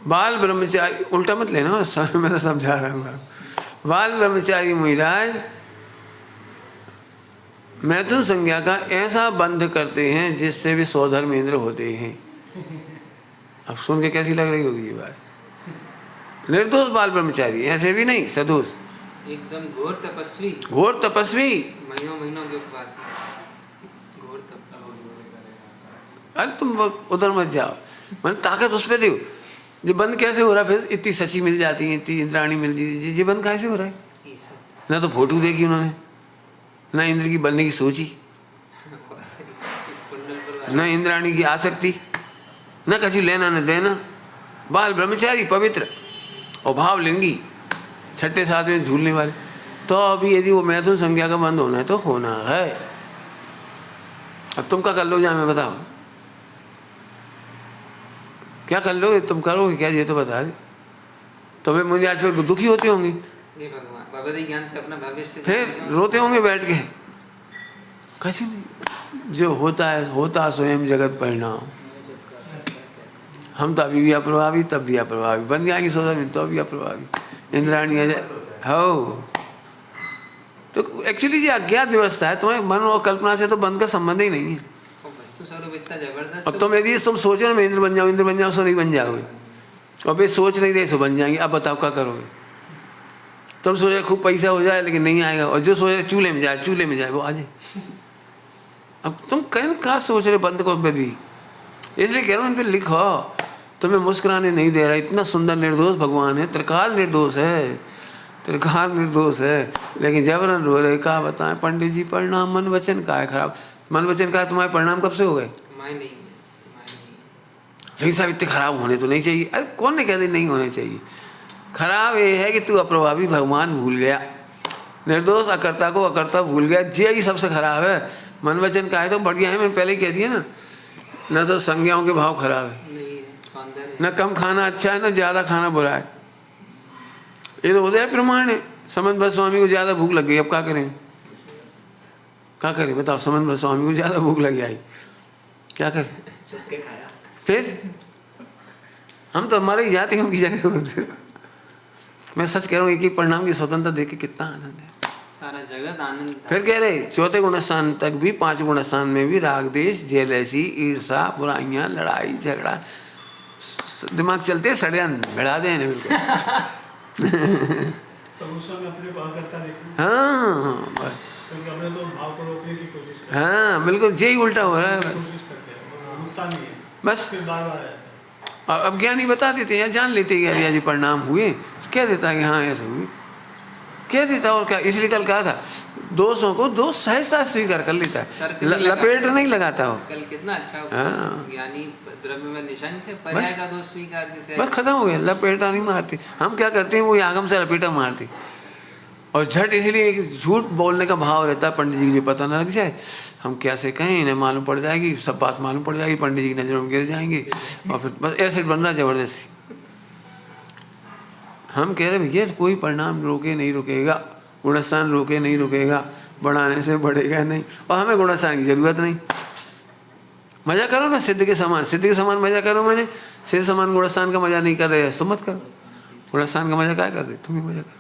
बाल ब्रह्मचारी, उल्टा मत लेना, मैं तो समझा रहा हूँ। बाल ब्रह्मचारी मुनिराज मैथुन संज्ञा का ऐसा बंध करते हैं जिससे भी स्वधर्मेंद्र होते हैं। अब सुन के कैसी लग रही होगी ये बात। निर्दोष बाल ब्रह्मचारी, ऐसे भी नहीं, सदोष, एकदम घोर तपस्वी, घोर तपस्वी, महीनों महीनों के उपवास, घोर तपस्वी। अरे तुम उधर मत जाओ, मैंने ताकत उस पर दो। ये बंद कैसे हो रहा है? फिर इतनी सची मिल जाती है, इतनी इंद्राणी मिल जाती, ये बंद कैसे हो रहा है? ना तो फोटो देखी उन्होंने, ना इंद्र की बनने की सोची, न इंद्राणी की आसक्ति, न कछु लेना न देना। बाल ब्रह्मचारी, पवित्र और भावलिंगी, 6ठे 7वें झूलने वाले। तो अभी यदि वो मैथुन संज्ञा का बंद होना है तो होना है। अब तुम क्या कर लो, जा मैं बताओ क्या कर लोगे? तुम करोगे क्या? ये तो बता दे। तुम्हें मुझे आज फिर दुखी होते होंगे, ये भगवान भगवती ज्ञान से अपना भविष्य फिर रोते होंगे बैठ के। कैसे नहीं, जो होता है होता स्वयं जगत परिणाम। हम तो अभी भी अप्रभावी, तब भी अप्रभावी, बन जाएंगे सोचा में तो अभी अप्रभावी। इंद्राणी हो तो एक्चुअली ये अज्ञात व्यवस्था है। तुम्हें मन और कल्पना से तो बंद का संबंध ही नहीं है। वास्तु स्वरूप इतना जबरदस्त। अब तुम यदि तुम सोचो ना मैं इंद्र बन जाऊँ सो नहीं बन जाओगे, और फिर सोच नहीं रहे सो बन जाएंगे। अब बताओ क्या करोगे? तुम सोच रहे खूब पैसा हो जाए लेकिन नहीं आएगा, और जो सोच रहे चूल्हे में जाए वो आ जाए। अब तुम कहीं क्या सोच रहे बंद को भी, इसलिए कह रहा हूँ इन पर लिखो। तुम्हें मुस्कुराने नहीं दे रहा, इतना सुंदर निर्दोष भगवान है, त्रिकाल निर्दोष है, त्रिकाल निर्दोष है, लेकिन जबरन रो रहे। क्या बताएं पंडित जी, परिणाम मन वचन का है खराब। मन वचन का तुम्हारे परिणाम कब से हो गए? लेकिन साहब इतने खराब होने तो नहीं चाहिए। अरे कौन ने कह दी नहीं होने चाहिए? खराब ये है कि तू अप्रभावी भगवान भूल गया, निर्दोष अकर्ता को अकर्ता भूल गया, यही सबसे खराब है। मन वचन का है तो बढ़िया है, मैंने पहले ही कह दिया ना। न तो संज्ञाओं के भाव खराब है, न कम खाना अच्छा है, न ज़्यादा खाना बुरा है। ये तो उदय प्रमाण है। समन्वय स्वामी को ज़्यादा भूख लग गई, अब क्या करें? क्या करें बताओ? समन्वय स्वामी को ज़्यादा भूख लग आई, क्या करें? फिर हम तो हमारे ही जाति उनकी जगह होते। मैं सच कह रहा हूँ, एक ही परिणाम की स्वतंत्रता देख के कितना आनंद है, सारा जगत आनंद। फिर कह रहे चौथे गुणस्थान तक भी, 5 गुणस्थान में भी राग देश जेलसी ईर्षा बुराइयां लड़ाई झगड़ा दिमाग चलते षड्यंत्र भिड़ा दे बिल्कुल। तो उस समय अपने भाव करता देखो। हाँ क्योंकि हमने तो भाव को रोकने की कोशिश की। हाँ बिल्कुल यही उल्टा हो रहा है। कोशिश करते हैं, रुकता नहीं है, बस फिर बार बार आता है। अब ज्ञानी बता देते हैं, जान लेते हैं यार जी परिणाम हुए, कह देता है कि हाँ ऐसे हुए, कह देता। और क्या, इसलिए कल कहा था दोषों को दोष सहजता स्वीकार कर लेता है, लपेट नहीं लगाता हो। कल कितना अच्छा हाँ। ज्ञानी द्रव्य में निशंक है, पर्याय का दोष स्वीकार कैसे? बस खत्म हो गया, लपेटा नहीं मारती। हम क्या करते हैं, वो आगम से लपेटा मारती, और झट इसलिए झूठ बोलने का भाव रहता है। पंडित जी को पता ना लग जाए, हम कैसे कहें, इन्हें मालूम पड़ जाएगी, सब बात मालूम पड़ जाएगी, पंडित जी की नज़रों में गिर जाएंगे, और फिर बस एसिड बन रहा जबरदस्ती। हम कह रहे भैया कोई परिणाम रोके नहीं रुकेगा, गुणस्थान रोके नहीं रुकेगा, बढ़ाने से बढ़ेगा नहीं, और हमें गुणस्थान की जरूरत नहीं। मजा करो ना सिद्ध के समान, सिद्ध के समान मजा करो। मैंने सिद्ध समान गुणस्थान का मजा नहीं कर रहे तो मत करो, गुणस्थान का मजा क्या कर रहे, तुम ही मजा करो।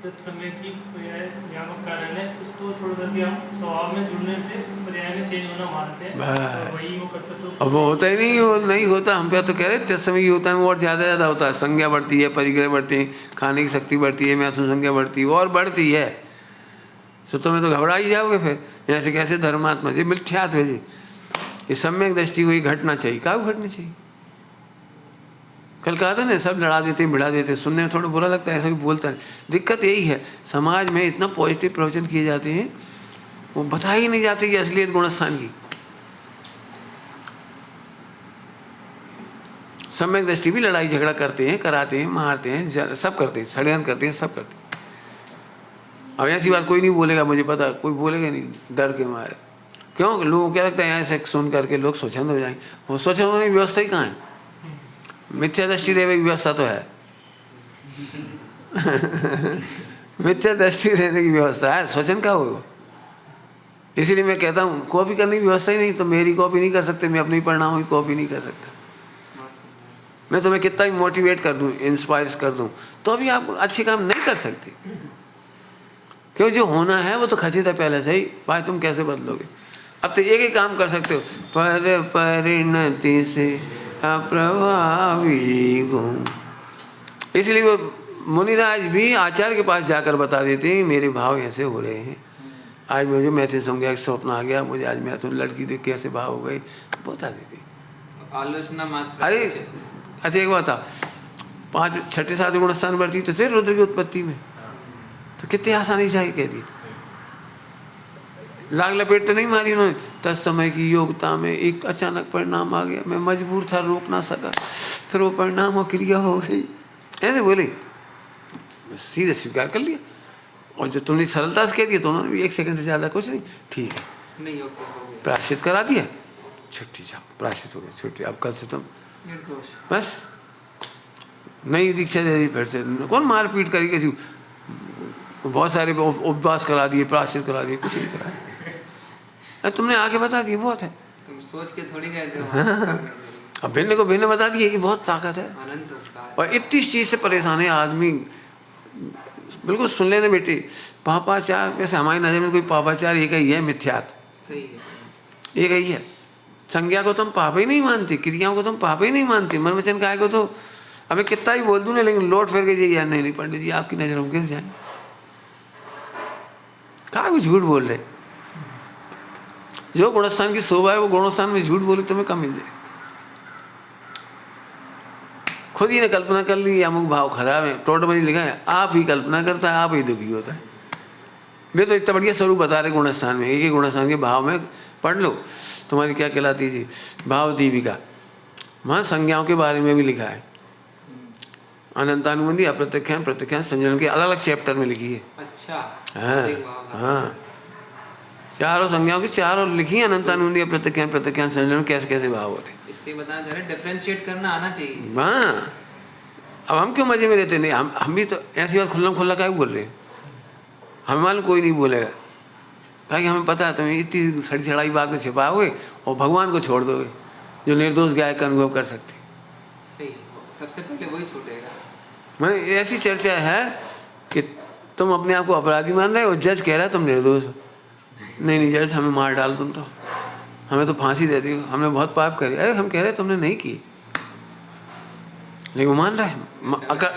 तत्समय की पर्याय नियामक कारण है, उसको छोड़ करके हम स्वभाव में जुड़ने से पर्याय में चेंज होना मानते हैं, और वही वो कर्तृत्व। अब वो होता ही नहीं, वो नहीं होता। हम पे तो कह रहे तत्समय समय की होता है, वो और ज़्यादा होता है। संज्ञा बढ़ती है, परिग्रह बढ़ती है, खाने की शक्ति बढ़ती है, मैथुन संज्ञा बढ़ती है, और बढ़ती है। सो तुम्हें तो घबरा ही जाओगे फिर, ऐसे कैसे धर्मात्मा जी मिथ्यात्व जी। ये सम्यक दृष्टि को घटना चाहिए, क्या घटना चाहिए? कल कहा था ना, सब लड़ा देते भिड़ा देते, सुनने में थोड़ा बुरा लगता है, ऐसा भी बोलता है। दिक्कत यही है, समाज में इतना पॉजिटिव प्रवचन किए जाते हैं, वो बता ही नहीं जाते कि असलियत गुणस्थान की। सम्यक दृष्टि भी लड़ाई झगड़ा करते हैं, कराते हैं, मारते हैं, सब करते हैं, षड्यंत्र करते हैं, सब करते हैं। अब ऐसी बात कोई नहीं बोलेगा, मुझे पता कोई बोलेगा नहीं, डर के मारे। क्यों? लोगों को क्या लगता है ऐसे सुन करके लोग स्वच्छंद हो जाएंगे। वो स्वच्छंद होने की व्यवस्था ही कहाँ है? मिथ्या दृष्टि रहने की व्यवस्था तो है। मिथ्या दृष्टि रहने की व्यवस्था है, स्वच्छंद क्या होगा? इसीलिए मैं कहता हूँ कॉपी करने की व्यवस्था ही नहीं, तो मेरी कॉपी नहीं कर सकते, मैं अपनी परिणामों की कॉपी नहीं कर सकता। मैं तुम्हें कितना भी मोटिवेट कर दूँ, इंस्पायर कर दूँ, तो अभी आप अच्छे काम नहीं कर सकते। क्यों? जो होना है वो तो खचित है पहले से ही, भाई तुम कैसे बदलोगे? अब तो एक ही काम कर सकते हो, पर परिणति से अप्रभावी गुण। इसलिए वो मुनिराज भी आचार्य के पास जाकर बता देते हैं मेरे भाव ऐसे हो रहे हैं, आज मुझे मैथुन संज्ञा स्वप्न आ गया, मुझे आज मैथुन लड़की देख कैसे भाव हो गए, बता देते। आलोचना मात्र। अरे अच्छा एक बात था, 5 छठे 7 गुणस्थान बढ़ती तो थे रुद्र की उत्पत्ति में, तो कितनी आसानी से कह दी। लाग लपेट तो नहीं मारी उन्होंने, तत्समय की योग्यता में एक अचानक परिणाम आ गया, मैं मजबूर था, रोक ना सका, फिर वो परिणाम और क्रिया हो गई, ऐसे बोले, सीधे स्वीकार कर लिया। और जो तुमने सरलता से कह दिया तो उन्होंने भी 1 सेकंड से ज़्यादा कुछ नहीं, ठीक है नहीं योग्य हो गया, प्रायश्चित करा दिया, छुट्टी जाओ, प्रायश्चित हो गया, छुट्टी, अब कल से तुम निर्दोष। बस नई दीक्षा दे दी। फिर से कौन मारपीट करी किसी, बहुत सारे उपवास करा दिए, प्रायश्चित करा दिए, कुछ नहीं कराया। अरे तुमने आके बता दिए बहुत है, तुम सोच के थोड़ी गए थे। अब भिन्न को भिन्न बता दिए कि बहुत ताकत है। अनंत उसका। और इतनी चीज़ से परेशान है आदमी, बिल्कुल सुन लेना बेटे, पापाचार वैसे हमारी नज़र में कोई पापाचार ये का ही है मिथ्यात्व। सही है। एक ही है। संज्ञा को तुम पाप ही नहीं मानते, क्रियाओं को तुम पाप ही नहीं मानते, मन वचन काय को तो हमें कितना ही बोल दूं ना, लेकिन लौट फिर के ये यार नहीं पंडित जी आपकी नजर हम गिर जाए, कहा को झूठ बोल रहे। जो गुणस्थान की शोभा है वो गुणस्थान में झूठ बोले तुम्हें कम मिल जाए। खुद ही ने कल्पना कर ली अमुक भाव खराब है, टोटमनी लिखा है, आप ही कल्पना करता है, आप ही दुखी होता है। वे तो इतना बढ़िया स्वरूप बता रहे गुणस्थान में, एक ही गुणस्थान के भाव में पढ़ लो, तुम्हारी क्या कहलाती थी भाव दीपिका, वहाँ संज्ञाओं के बारे में भी लिखा है। अनंतानुबंधी, अप्रत्यख्यान, प्रत्यख्यान, संयोजन के अलग अलग चैप्टर में लिखी है। अच्छा हाँ हाँ, चारों संज्ञाओं की चारों लिखी है, अनंतानुबंधी, अप्रत्यख्यान, प्रत्यख्यान, संयोजन, कैसे कैसे भाव होते हैं। इससे बताना चाह रहे डिफरेंशिएट करना आना चाहिए। हाँ, अब हम क्यों मजे में रहते नहीं, हम भी तो ऐसी बात खुल्लम खुल्ला क्या बोल रहे हैं, हमें मालूम कोई नहीं बोलेगा, ताकि हमें पता है तुम इतनी सड़ी सड़ाई बात को छिपाओगे और भगवान को छोड़ दोगे जो निर्दोष गाय का अनुभव कर सकते। सही, सबसे पहले वही छूटेगा। मैंने ऐसी चर्चा है कि तुम अपने आप को अपराधी मान रहे हो, जज कह रहा है तुम निर्दोष हो। नहीं जज हमें मार डाल, तुम तो हमें तो फांसी दे दी, हमने बहुत पाप करे। अरे हम कह रहे तुमने नहीं की, लेकिन वो मान रहा है।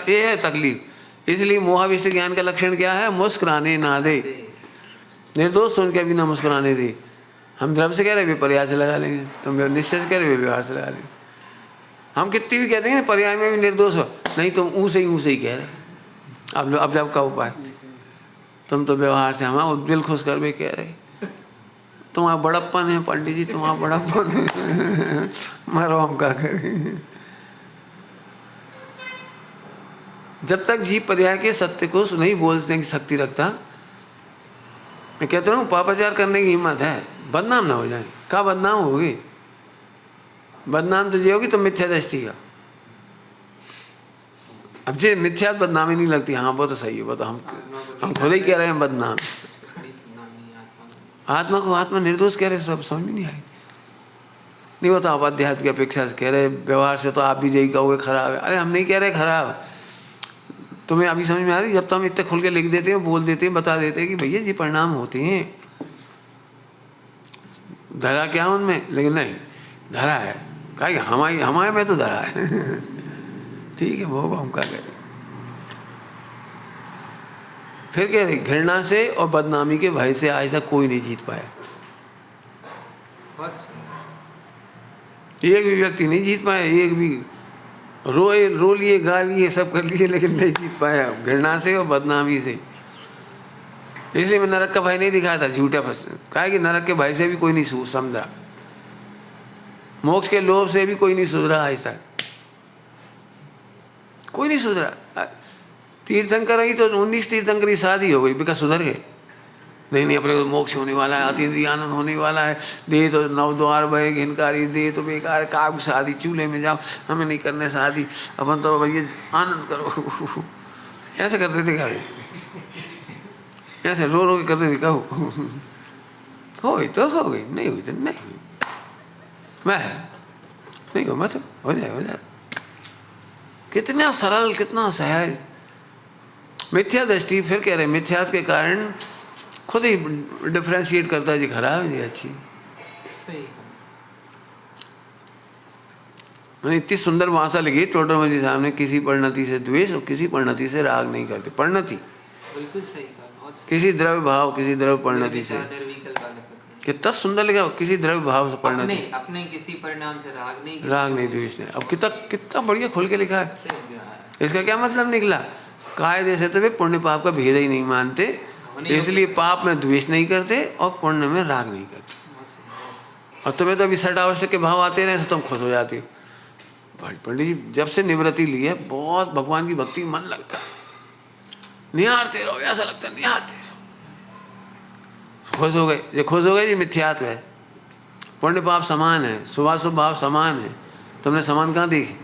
ये है तकलीफ। इसलिए मोहाविष्ट ज्ञान का लक्षण क्या है, मुस्कुराने ना दे, निर्दोष सुन के भी ना मुस्कुराने दे। हम द्रव्य से कह रहे पर्याय से लगा लेंगे, तुम निश्चय से कह रहे व्यवहार से लगा लेंगे। हम कितनी भी कहते हैं ना पर्याय में भी निर्दोष हो, नहीं तुम ऊँ से ही कह रहे। अब जब का उपाय, तुम तो व्यवहार से हमारा दिल खुश कर भी कह रहे, तुम्हारा बड़प्पन है पंडित जी, तुम्हारा बड़प्पन है, मारो हम क्या करें। जब तक जीव पर्याय के सत्य को नहीं बोलने की शक्ति रखता, मैं कहता हूँ पापाचार करने की हिम्मत है, बदनाम ना हो जाए। कहाँ बदनाम होगी, बदनाम तो ये होगी तो मिथ्या दृष्टि का। अब जे मिथ्या बदनामी नहीं लगती, हाँ वो तो सही है, वो तो हम खुद ही कह रहे हैं बदनाम। आत्मा को आत्मा निर्दोष कह रहे, सब समझ में नहीं आई। नहीं वो तो आप अध्यात्म की अपेक्षा से कह रहे, व्यवहार से तो आप भी यही कहोगे खराब है। अरे हम नहीं कह रहे खराब, तुम्हें अभी समझ में आ रही। जब तो हम इतने खुल के लिख देते हैं, बोल देते हैं, बता देते हैं कि भैया ये परिणाम होते हैं, धरा क्या उनमें, लेकिन नहीं धरा है, कहा हमारे में तो धरा है। ठीक है वो हम क्या करें। फिर कह रही घृणा से और बदनामी के भय से आज तक कोई नहीं जीत पाया। एक भी व्यक्ति नहीं जीत पाया, एक भी रो लिए, गा लिए, सब कर लिए, लेकिन नहीं जीत पाया घृणा से और बदनामी से। इसलिए मैं नरक का भय नहीं दिखाया था, झूठा फंस। कहा कि नरक के भय से भी कोई नहीं समझा, मोक्ष के लोभ से भी कोई नहीं सुधरा, आज तक कोई नहीं सुधरा। तीर्थंकर ही तो 19 तीर्थंकर शादी हो गई, बिका सुधर गए। नहीं अपने को मोक्ष होने वाला है, अतीन्द्रिय आनंद होने वाला है, दे तो नवद्वार भय घिनकारी, दे तो बेकार, काग शादी, चूल्हे में जाओ, हमें नहीं करने शादी, अपन तो भैया आनंद करो। ऐसे करते थे क्या, ऐसे रो के करते थे। कहो हो गई तो हो गई, नहीं हुई तो नहीं हुई, मैं नहीं हो मत हो जाए। कितना सरल, कितना सहज। मिथ्या दृष्टि, फिर कह रहे मिथ्यात के कारण खुद ही डिफ्रेंशिएट करता है, जी खराब है जी अच्छी। सही। मैंने इतनी सुंदर भाषा लिखी टोटल जी साहब ने, किसी परिणति से द्वेष और किसी परिणति से राग नहीं करते। परिणति बिल्कुल सही कहा, बहुत सही। किसी द्रव्य भाव, किसी द्रव्य परिणति से, कितना सुंदर लिखा, किसी द्रव्य भाव से परिणति, अपने किसी परिणाम से राग नहीं, द्वेष नहीं। अब कितना बढ़िया खुल के लिखा है। इसका क्या मतलब निकला, कायदे से तो वे पुण्य पाप का भेद ही नहीं मानते, इसलिए पाप में द्वेष नहीं करते और पुण्य में राग नहीं करते। और तुम्हें तो अभी सट आवश्यक के भाव आते रहे, तुम खुश हो जाती हो। पंडित जी जब से निवृत्ति ली है, बहुत भगवान की भक्ति मन लगता है, निहारते रहो, ऐसा लगता है निहारते रहो। खुश हो गए, ये खुश हो गए जी मिथ्यात्व है। पुण्य पाप समान है, शुभाशुभ भाव समान है, तुमने समान कहाँ देखी।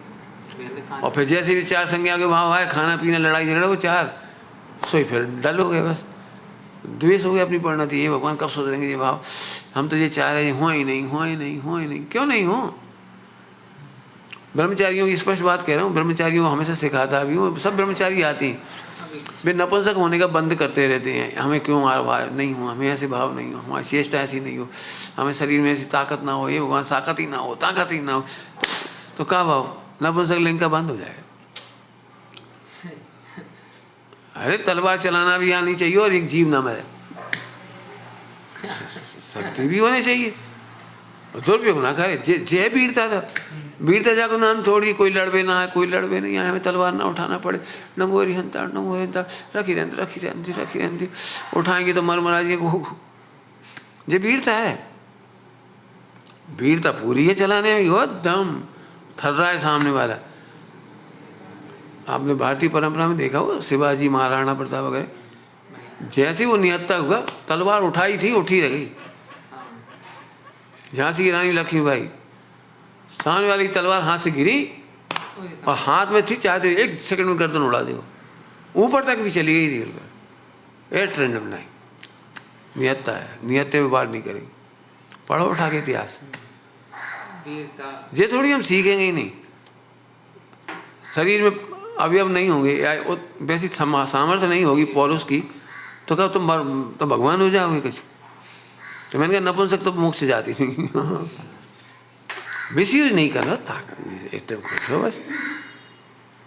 और फिर जैसे भी चार संज्ञा के भाव आए, खाना पीना लड़ाई झगड़ा, वो चार सोई फिर डल हो गए, बस द्वेष हो गया अपनी परिणति। ये भगवान कब सुधरेंगे ये भाव, हम तो ये चाह रहे हैं, हो ही नहीं। क्यों नहीं हो। ब्रह्मचारियों की स्पष्ट बात कह रहा हूँ, ब्रह्मचारियों को हमेशा सिखाता भी हूँ, सब ब्रह्मचारी आते हैं। वे नपुंसक होने का बंद करते रहते हैं। हमें क्यों भाव नहीं हो, हमें ऐसे भाव नहीं हो, हमारी चेष्टा ऐसी नहीं हो, हमें शरीर में ऐसी ताकत ना हो, ये भगवान ताकत ही ना हो, ताकत ही ना हो, तो क्या भाव? नपुंसक लिंग का बंद हो जाएगा। अरे तलवार चलाना भी आनी चाहिए और एक जीव ना मरे, शक्ति भी होनी चाहिए, दुरुपयोग ना करे। जय वीरता था, वीरता जाको नाम थोड़ी कोई लड़बे ना है, कोई लड़बे नहीं है, हमें तलवार ना उठाना पड़े। नमो हरिहंता, नमो हरिहंता, रखी रहती, उठाएंगे तो मर मरा जी को। ये वीरता है, वीरता पूरी है चलाने में, हो दम थर रहा है सामने वाला। आपने भारतीय परंपरा में देखा हो, शिवाजी, महाराणा प्रताप वगैरह, जैसे वो निहत्ता हुआ तलवार उठाई थी, उठी रह गई। झांसी की रानी लक्ष्मीबाई, सामने वाली तलवार हाथ से गिरी और हाथ में थी, चाहते 1 सेकंड में गर्दन उड़ा दे, ऊपर तक भी चली गई थी। एट रैंडम नहीं, नियत्ता है, नियत्ते में बात नहीं करेंगे। पढ़ो उठा के इतिहास, ये थोड़ी हम सीखेंगे ही नहीं। शरीर में अवयव नहीं होंगे या वैसी सामर्थ्य नहीं होगी पौरुष की, तो कब तुम तो भगवान हो जाओगे कुछ। तो मैंने कहा नपुंसक तो मोक्ष से जाती नहीं। मिसयूज नहीं करो, इतने खुश हो बस।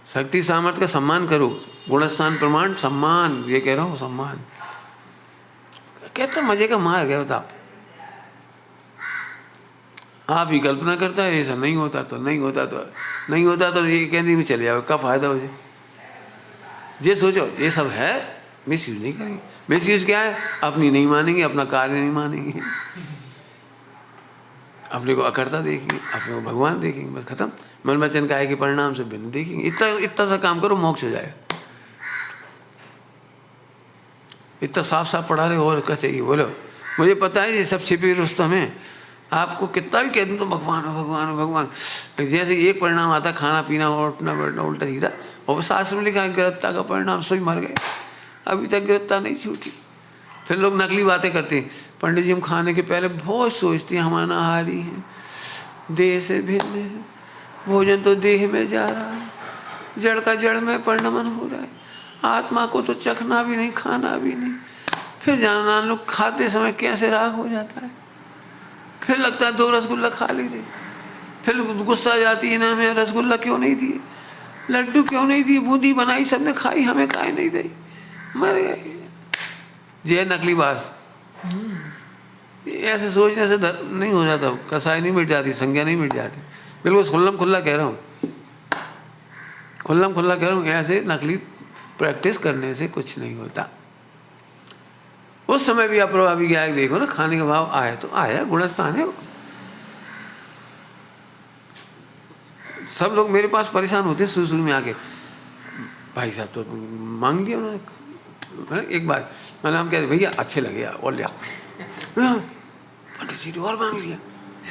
शक्ति सामर्थ्य का सम्मान करो, गुणस्थान प्रमाण सम्मान, ये कह रहा हूँ सम्मान। कहते मजे का मार गया बताओ। आप ही कल्पना करता है ऐसा नहीं होता तो नहीं होता तो नहीं होता, तो ये कहने में चले जाओ, क्या फायदा हो जाए। ये सोचो ये सब है, मिसयूज नहीं करेंगे। मिसयूज क्या है? अपनी नहीं मानेंगे, अपना कार्य नहीं मानेंगे, अपने को अकर्ता देखेंगे, अपने को भगवान देखेंगे, बस खत्म। मन वचन काया के परिणाम से भिन्न देखेंगे। इतना सा काम करो, मोक्ष हो जाएगा। इतना साफ साफ पढ़ा रहे हो, और क्या चाहिए बोलो। मुझे पता है ये सब छिपी रुस्तम है, आपको कितना भी कह दूँ तो भगवान हो भगवान हो भगवान। जैसे एक परिणाम आता, खाना पीना उठना बैठना उल्टा सीधा, और शास्त्र में लिखा है गिरफ्ता का परिणाम, सोई मर गए, अभी तक गिरफ्ता नहीं छूटी। फिर लोग नकली बातें करते हैं। पंडित जी हम खाने के पहले बहुत सोचते हैं, हम अनाहारी हैं, देह से भिन्न है, भोजन तो देह में जा रहा है, जड़ का जड़ में परिणमन हो रहा है, आत्मा को तो चखना भी नहीं, खाना भी नहीं। फिर जानना लोग खाते समय कैसे राग हो जाता है, फिर लगता है 2 रसगुल्ला खा लीजिए, फिर गुस्सा जाती है ना, हमें रसगुल्ला क्यों नहीं दिए, लड्डू क्यों नहीं दिए, बूंदी बनाई सबने खाई, हमें खाए नहीं दी, मर गए। ये नकली बात। ऐसे सोचने से नहीं हो जाता, कसाई नहीं मिट जाती, संज्ञा नहीं मिट जाती। बिल्कुल खुल्लम खुल्ला कह रहा हूँ, खुल्लम खुल्ला कह रहा हूँ। ऐसे नकली प्रैक्टिस करने से कुछ नहीं होता। उस समय भी अप्रभावी गया, देखो ना, खाने का भाव आया तो आया, गुणस्थान है। सब लोग मेरे पास परेशान होते शुरू में आके, भाई साहब तो मांग लिया उन्होंने। एक बात मतलब हम कहते भैया अच्छे लगे यार, और लिया, पंडित जी और मांग लिया।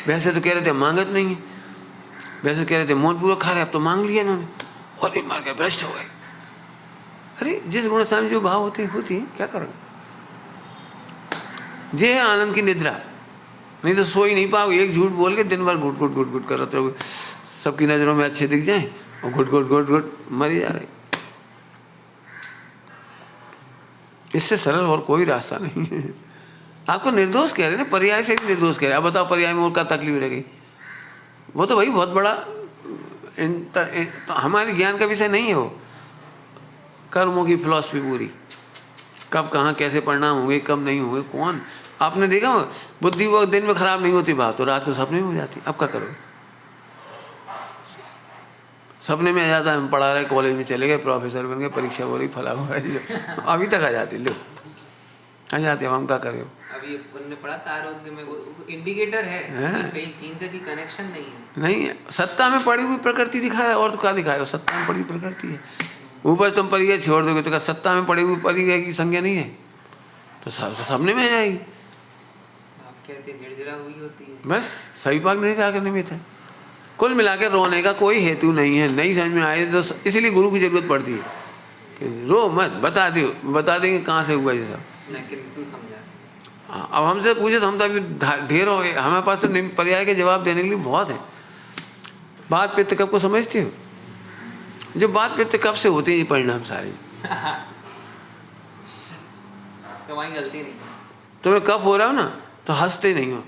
वैसे तो कह रहे थे मांगत नहीं है, वैसे कह रहे थे मोन पूरा खा रहे, अब तो मांग लिया इन्होंने, और भी मार गए, भ्रष्ट हो गए। अरे जिस गुणस्थान में जो भाव होते हैं क्या करोगे। ये है आनंद की निद्रा, नहीं तो सो ही नहीं पाओगे। एक झूठ बोल के दिन भर घुट घुट घुट घुट कर रहे हो, सबकी नज़रों में अच्छे दिख जाएं और घुट घुट घुट घुट मरी जा रहे। इससे सरल और कोई रास्ता नहीं है। आपको निर्दोष कह रहे हैं ना, पर्याय से भी निर्दोष कह रहे हैं। अब बताओ पर्याय में और क्या तकलीफ रह गई। वो तो भाई बहुत बड़ा तो हमारे ज्ञान का विषय नहीं है वो। कर्मों की फिलॉसफी पूरी, कब कहाँ कैसे परिणाम होंगे, कब नहीं होंगे, कौन। आपने देखा हो बुद्धि वो दिन में खराब नहीं होती बात, तो रात को सपने में हो जाती। अब क्या करोगे। सपने में आ जाता है, हम पढ़ा रहे कॉलेज में चले गए, प्रोफेसर बन गए, परीक्षा हो रही, फला हुआ है, अभी तक आ जाती। लो आ जाते, हम क्या करें। अभी उन्होंने पढ़ा था आरोग्य में, वो इंडिकेटर है कि कहीं 3 से की कनेक्शन नहीं है। नहीं है, सत्ता में पड़ी हुई प्रकृति दिखाया, और तो क्या दिखाएगा। सत्ता में पड़ी हुई प्रकृति है, ऊपर तुम परिया छोड़ दोगे तो क्या सत्ता में पड़ी हुई परिया की संज्ञा नहीं है, तो सपने में आ जाएगी। आप कहते हैं निर्जरा हुई होती है, बस सही पाक निर्जरा करने में था। कुल मिला के रोने का कोई हेतु नहीं है। नहीं समझ में आए तो इसलिए गुरु की जरूरत पड़ती है कि रो मत, बता देंगे कहाँ से हुआ ये सब। लेकिन तू समझा। अब हमसे पूछे तो हम तो अभी ढेर हो गए, हमारे पास तो पर्याय के जवाब देने के लिए बहुत है। बात पित्त कब को समझते हो। जो बात पित्त कब से होते हैं ये परिणाम सारे। तुम्हारी गलती नहीं है तुम्हें कफ हो रहा हो ना तो हंसते नहीं हो,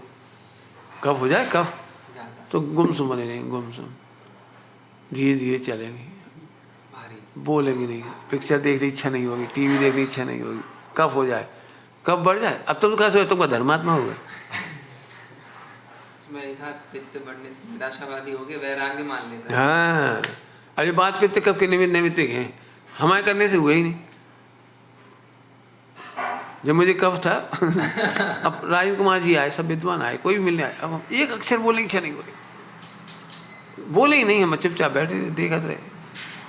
कफ हो जाए कफ ज्यादा तो गुमसुम बने रहेंगे, गुमसुम धीरे धीरे चलेंगे, भारी। बोलेंगे नहीं, पिक्चर देखने की इच्छा नहीं होगी, टीवी देखने की इच्छा नहीं होगी, कफ हो जाए, कफ बढ़ जाए। अब तुम कैसे हो, तुमका धर्मात्मा हो गए। मैंने कहा पित्त बढ़ने से निराशावादी हो गए, वैराग्य मान लेता है। हाँ, अभी बात पित्त कफ के निमित्त नैमित्तिक हैं, हमारे करने से हुए ही नहीं। जब मुझे कफ था अब राजेंद्र कुमार जी आए, सब विद्वान आए, कोई भी मिलने आए, अब हम एक अक्षर बोलने की इच्छा नहीं हो रही, बोले ही नहीं, हम चुपचाप बैठे देखत रहे,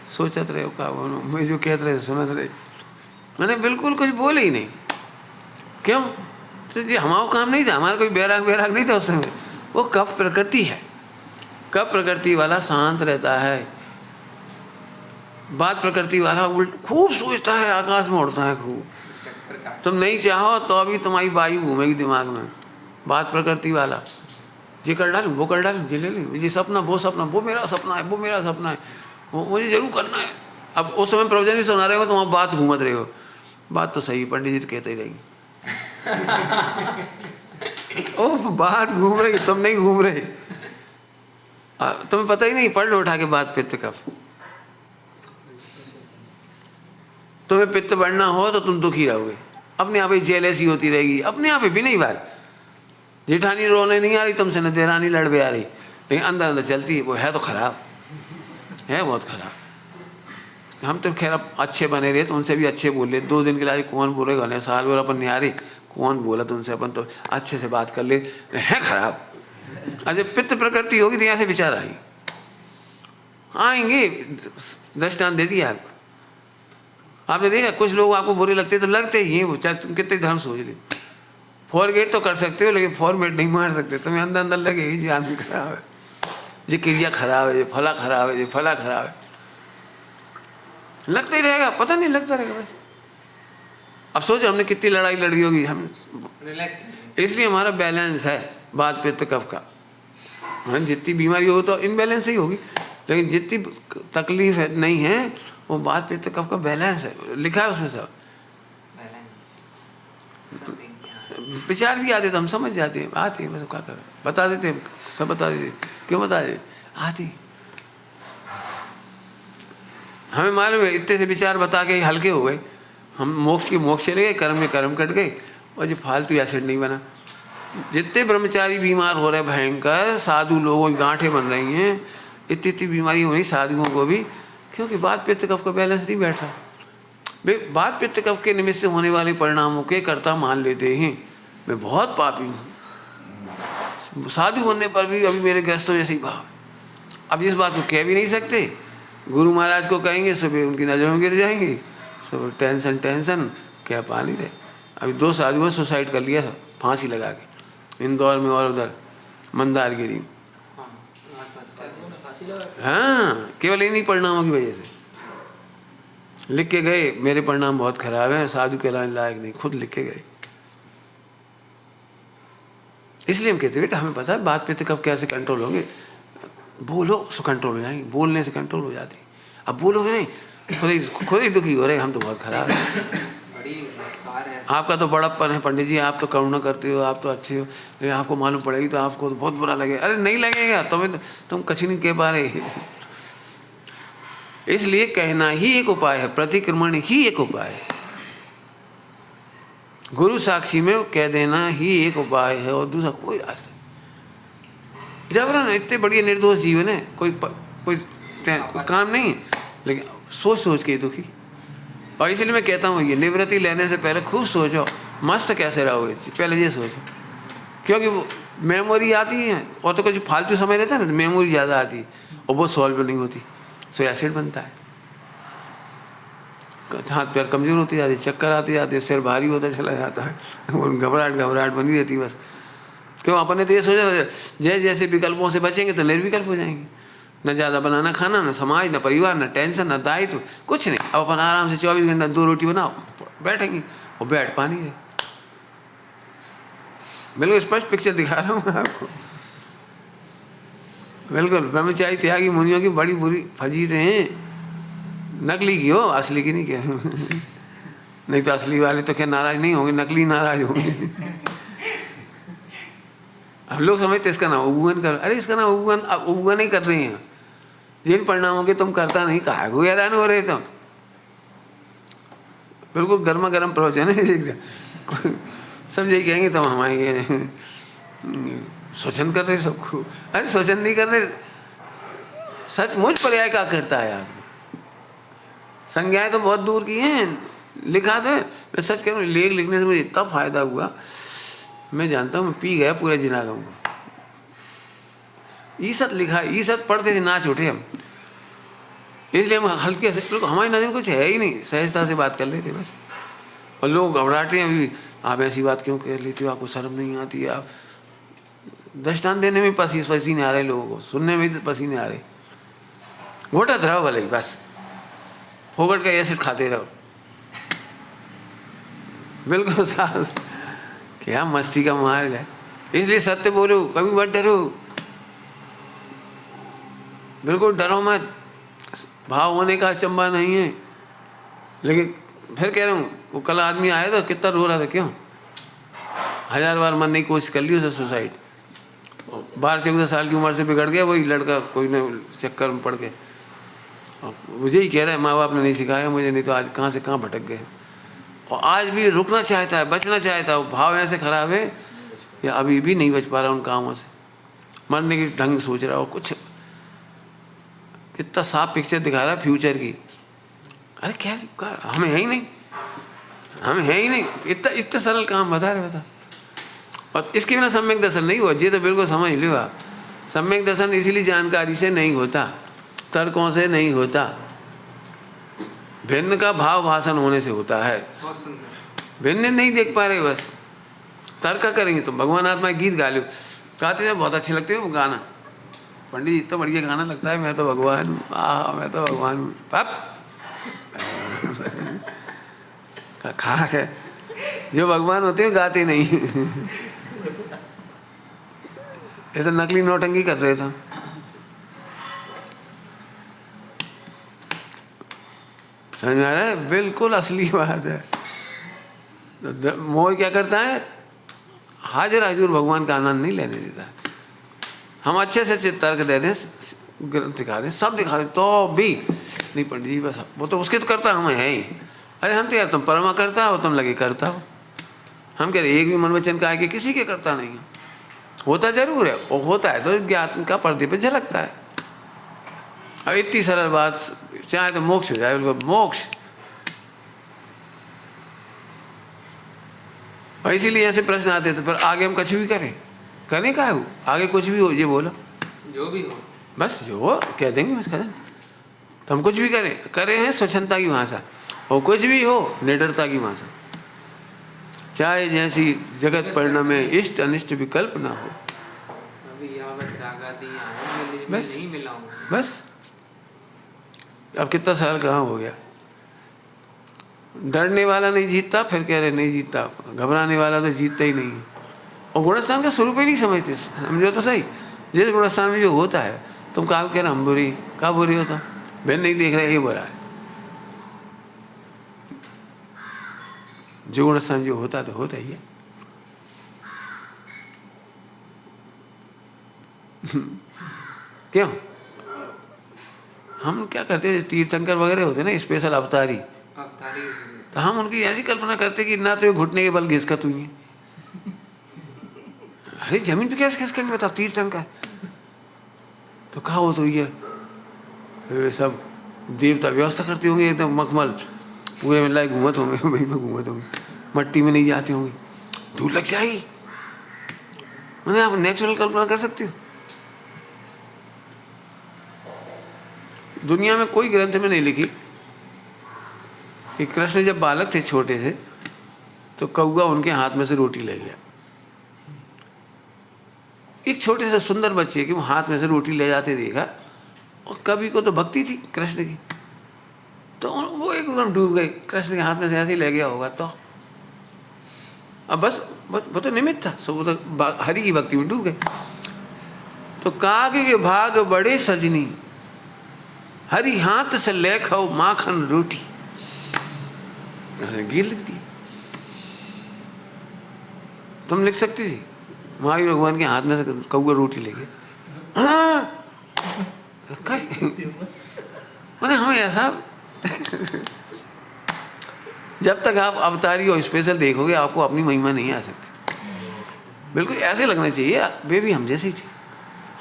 सोचत रहे का मैं जो कहते रहे सुनत रहे, मैंने बिल्कुल कुछ बोले ही नहीं। क्यों? तो जी हमारा काम नहीं था, हमारा कोई बैराग नहीं था उस समय। वो कफ प्रकृति है, कफ प्रकृति वाला शांत रहता है, बात प्रकृति वाला उल्ट खूब सोचता है, आकाश में उड़ता है खूब। चक्कर का तुम नहीं चाहो तो अभी तुम्हारी वायु घूमेगी दिमाग में। बात प्रकृति वाला, ये कर डालूँ, वो कर डालूँ, ये ले लूँ, ये सपना, वो मेरा सपना है, वो मेरा सपना है, वो मुझे जरूर करना है। अब उस समय प्रवचन भी सुना रहे हो तो वहाँ बात घूमत रहे हो, बात तो सही पंडित जी तो कहते ही रहेंगे ओ बात घूम रही, तुम नहीं घूम रहे, तुम्हें पता ही नहीं। पढ़ लो उठा के बात पित्त कफ। तुम्हें पित्त बढ़ना हो तो तुम दुखी रहोगे, अपने आप ही जेलसी होती रहेगी, अपने आप ही भी नहीं बात। जेठानी रोने नहीं आ रही तुमसे, न देरानी लड़बे आ रही, लेकिन अंदर अंदर चलती है, वो है तो खराब है, बहुत खराब। हम तो खैर अच्छे बने रहे तो उनसे भी अच्छे बोले, 2 दिन के लिए कौन बोलेगा, नहीं साल भर अपन नहीं आ रही, कौन बोला तो उनसे, अपन तो अच्छे से बात कर ले, है खराब। अरे पित्त प्रकृति होगी तो यहाँ से विचार आएंगे, दृष्टांत दे दिया आपको। आपने देखा कुछ लोग आपको बुरे लगते तो लगते ही हैं, चाहे तुम कितने धर्म सोच ले। फॉरगेट तो कर सकते हो लेकिन फॉर्मेट नहीं मार सकते। तुम्हें अंदर अंदर लगेगी जी आदमी खराब है, ये क्रिया खराब है, ये फला खराब है, ये फला खराब है, लगता ही रहेगा, पता नहीं लगता रहेगा बस। अब सोचो हमने कितनी लड़ाई लड़ी होगी, हम रिलैक्स इसलिए हमारा बैलेंस है बात पित्त कफ का। हाँ जितनी बीमारी हो तो इनबैलेंस ही होगी, लेकिन जितनी तकलीफ है नहीं है वो बात पित्त कफ का बैलेंस है, लिखा है उसमें सब। विचार भी आते तो हम समझ जाते हैं, आते हैं बस क्या करें, बता देते हैं, सब बता देते। क्यों बता देते? आती हमें मालूम है, इतने से विचार बता के हल्के हो गए, हम मोक्ष के मोक्ष चले गए, कर्म के कर्म कट गए, और जो फालतू एसिड नहीं बना। जितने ब्रह्मचारी बीमार हो रहे भयंकर, साधु लोगों की गांठें बन रही हैं, इतनी बीमारी हो रही साधुओं को भी, क्योंकि बात पित्त कफ का बैलेंस नहीं बैठ रहा। बात पित्त कफ के निमित्त से होने वाले परिणामों के कर्ता मान लेते हैं। मैं बहुत पापी हूँ, साधु बनने पर भी अभी मेरे ग्रस्तों जैसे ही भाव। अब इस बात को कह भी नहीं सकते, गुरु महाराज को कहेंगे सुबह उनकी नज़रों में गिर जाएंगे, सब टेंशन टेंशन क्या पा नहीं रहे। अभी 2 साधुओं सुसाइड कर लिया था फांसी लगा के, इंदौर में और उधर मंदारगिरी। हाँ केवल इन्हीं परिणामों की वजह से लिख के गए, मेरे परिणाम बहुत खराब हैं, साधु के लायक नहीं, खुद लिख के गए। इसलिए हम कहते बेटा हमें पता है बात पित्त कफ कैसे कंट्रोल होंगे, बोलो सो कंट्रोल हो जाएंगे, बोलने से कंट्रोल हो जाती। अब बोलोगे नहीं, खुद ही दुखी हो रहे, हम तो बहुत खराब है। आपका तो बड़प्पन है पंडित जी, आप तो करुणा करते हो, आप तो अच्छे हो, लेकिन आपको मालूम पड़ेगी तो आपको तो बहुत बुरा लगेगा। अरे नहीं लगेगा, तुम कुछ नहीं कह पा रहे। इसलिए कहना ही एक उपाय है, प्रतिक्रमण ही एक उपाय है, गुरु साक्षी में कह देना ही एक उपाय है, और दूसरा कोई रास्ता नहीं। जबरन इतने बढ़िया निर्दोष जीवन है, कोई काम नहीं है, लेकिन सोच सोच के दुखी। और इसलिए मैं कहता हूँ ये निवृत्ति लेने से पहले खूब सोचो मस्त कैसे रहोगे, पहले ये सोचो, क्योंकि वो मेमोरी आती है और तो कुछ फालतू समय रहता है ना, मेमोरी ज़्यादा आती है और वो सॉल्व नहीं होती, सो एसिड बनता है, हाथ पैर कमज़ोर होती जाती, चक्कर आती जाती है, सिर भारी होता चला जाता है, घबराहट बनी रहती बस। क्यों? अपन ने तो ये सोचा था जैसे जैसे विकल्पों से बचेंगे तो निर्विकल्प हो जाएंगे, न ज़्यादा बनाना खाना, न समाज, न परिवार, न टेंशन, न दायित्व, कुछ नहीं। अब अपन आराम से 24 घंटा 2 रोटी बनाओ, बैठेंगे और बैठ पानी रहे। बिल्कुल स्पष्ट पिक्चर दिखा रहा हूँ आपको, बिल्कुल। ब्रह्मचारी त्यागी मुनियों की बड़ी बुरी फजीतें हैं, नकली की हो, असली की नहीं कह रहा हूँ। नहीं तो असली वाले तो क्या नाराज नहीं होंगे, नकली नाराज होंगे। अब लोग समझते इसका नाम उपगमन कर, अरे इसका नाम उपगमन, अब उपगमन ही कर रहे हैं। जिन परिणामों के तुम करता नहीं, कहा को हैरान हो रहे तुम। बिल्कुल गर्मा गर्म प्रवचन है। सब यही कहेंगे तुम हमारे शोषण कर रहे सबको। अरे शोषण नहीं कर रहे, सचमुच पर्याय का करता है यार। संज्ञाएं तो बहुत दूर की हैं, लिखा था। मैं सच कह रहा हूँ, लेख लिखने से मुझे इतना फायदा हुआ, मैं जानता हूँ मैं पी गया पूरे जिनागम को। ईसत लिखा, ईसत पढ़ते थे नाच उठे हम, इसलिए हम हल्के से, हमारी नजर में कुछ है ही नहीं, सहजता से बात कर लेते बस। और लोग घबराते हैं अभी, आप ऐसी बात क्यों कह लेते हो, आपको शर्म नहीं आती है? आप दृष्टांत देने में पसीने आ रहे लोगों को, सुनने में तो पसीने आ रहे। घोटत रहो भले ही, बस फोकट का एसिड खाते रहो, बिल्कुल साहब। क्या मस्ती का मार्ग है। इसलिए सत्य बोलो, कभी मत डरो, बिल्कुल डरो मत। भाव होने का अचंबा नहीं है। लेकिन फिर कह रहा हूँ, वो कल आदमी आया था, कितना रो रहा था, क्यों? 1000 बार मरने की कोशिश कर ली उसे, सुसाइड। 12-14 साल की उम्र से बिगड़ गया वही लड़का, कोई न चक्कर में पड़ के। मुझे ही कह रहा है, माँ बाप ने नहीं सिखाया मुझे, नहीं तो आज कहाँ से कहाँ भटक गए। और आज भी रुकना चाहता है, बचना चाहता है। भाव ऐसे खराब है या अभी भी नहीं बच पा रहा उन कामों से, मरने की ढंग सोच रहा हो। कुछ इतना साफ पिक्चर दिखा रहा है फ्यूचर की। अरे क्या हमें है ही नहीं, हमें है ही नहीं। इतना सरल काम बता रहे, बता। और इसके बिना सम्यक दर्शन नहीं हुआ, ये तो बिल्कुल समझ लो आप। सम्यक दर्शन इसीलिए जानकारी से नहीं होता, तर्कों से नहीं होता, भिन्न का भाव भाषण होने से होता है। भिन्न नहीं देख पा रहे, बस तर्क करेंगे तो भगवान आत्मा गीत गा लो, गाते हैं बहुत अच्छे लगते हैं वो गाना। पंडित जी इतना बढ़िया गाना लगता है, मैं तो भगवान हूँ, मैं तो भगवान हूँ। खा है जो भगवान होते हैं गाते नहीं। ऐसा नकली नौटंकी कर रहे थे। समझ में आ रहा है? बिल्कुल असली बात है। मोह क्या करता है, हाजिर हाजिर भगवान का आनंद नहीं लेने देता। हम अच्छे से तर्क दे रहे हैं, ग्रंथ दिखा रहे हैं, सब दिखा रहे, तो भी नहीं पंडित जी बस वो तो उसके तो करता हमें है ही। अरे हम तो यार तुम परमा करता हो, तुम लगे करता हो। हम कह रहे एक भी मन वचन का है कि किसी के करता नहीं है। होता जरूर है, और होता है तो ज्ञान का पर्दे पे झलकता है। अब इतनी सरल बात, चाहे तो मोक्ष हो जाए, बिल्कुल मोक्ष। और इसीलिए ऐसे प्रश्न आते थे, पर आगे हम कुछ भी करें का है वो, आगे कुछ भी हो, ये बोलो जो भी हो, बस जो हो कह देंगे, बस कह देंगे। तो हम कुछ भी करें हैं स्वच्छंदता की भाषा, और कुछ भी हो निडरता की भाषा। चाहे जैसी जगत परिणाम में इष्ट अनिष्ट विकल्प ना हो, अभी यावत रागादि आनंद में बस। नहीं मिला हूँ। बस। अब कितना साल कहाँ हो गया। डरने वाला नहीं जीतता, फिर कह रहे नहीं जीतता, घबराने वाला तो जीतता ही नहीं। और गुणस्थान का स्वरूप ही नहीं समझते। समझो तो सही, जिस गुणस्थान में जो होता है, तुम कहा कह रहे हम बुरी, कहा बुरी होता, बहन नहीं देख रहे ये बुरा है। जो गुणस्थान जो होता तो होता ही है। क्यों हम क्या करते हैं, तीर्थंकर वगैरह होते ना स्पेशल अवतारी, तो हम उनकी ऐसी कल्पना करते कि ना तो ये घुटने के बल घिसकत हुई है। अरे जमीन पे कैसे खिसकेंगे बताओ, तीर्थंकर तो कहा हो तो ये सब देवता व्यवस्था करते होंगे, एकदम मखमल पूरे में लाए घूमत होंगे, वहीं पे घूमत होंगे, मट्टी में नहीं जाते होंगे, धूल लग जाएगी। मैंने आप नेचुरल कल्पना कर सकते हो। दुनिया में कोई ग्रंथ में नहीं लिखी कि कृष्ण जब बालक थे छोटे से, तो कौआ उनके हाथ में से रोटी ले गया। एक छोटे से सुंदर बच्चे की वो हाथ में से रोटी ले जाते देखा, और कवि को तो भक्ति थी कृष्ण की, तो वो एकदम डूब गए, कृष्ण के हाथ में से ऐसे ही ले गया होगा। तो अब बस वो तो निमित्त था, सो वो तो हरि की भक्ति में डूब गए। तो काग के भाग बड़े सजनी, हरि हाथ से ले खाओ माखन रोटी। उसने गीत लिख दी। तुम लिख सकती थी महावीर भगवान के हाथ में से कौआ रोटी लेके, हाँ मैंने हमें ऐसा जब तक आप अवतारी और स्पेशल देखोगे आपको अपनी महिमा नहीं आ सकती। बिल्कुल ऐसे लगना चाहिए वे भी हम जैसे ही थे,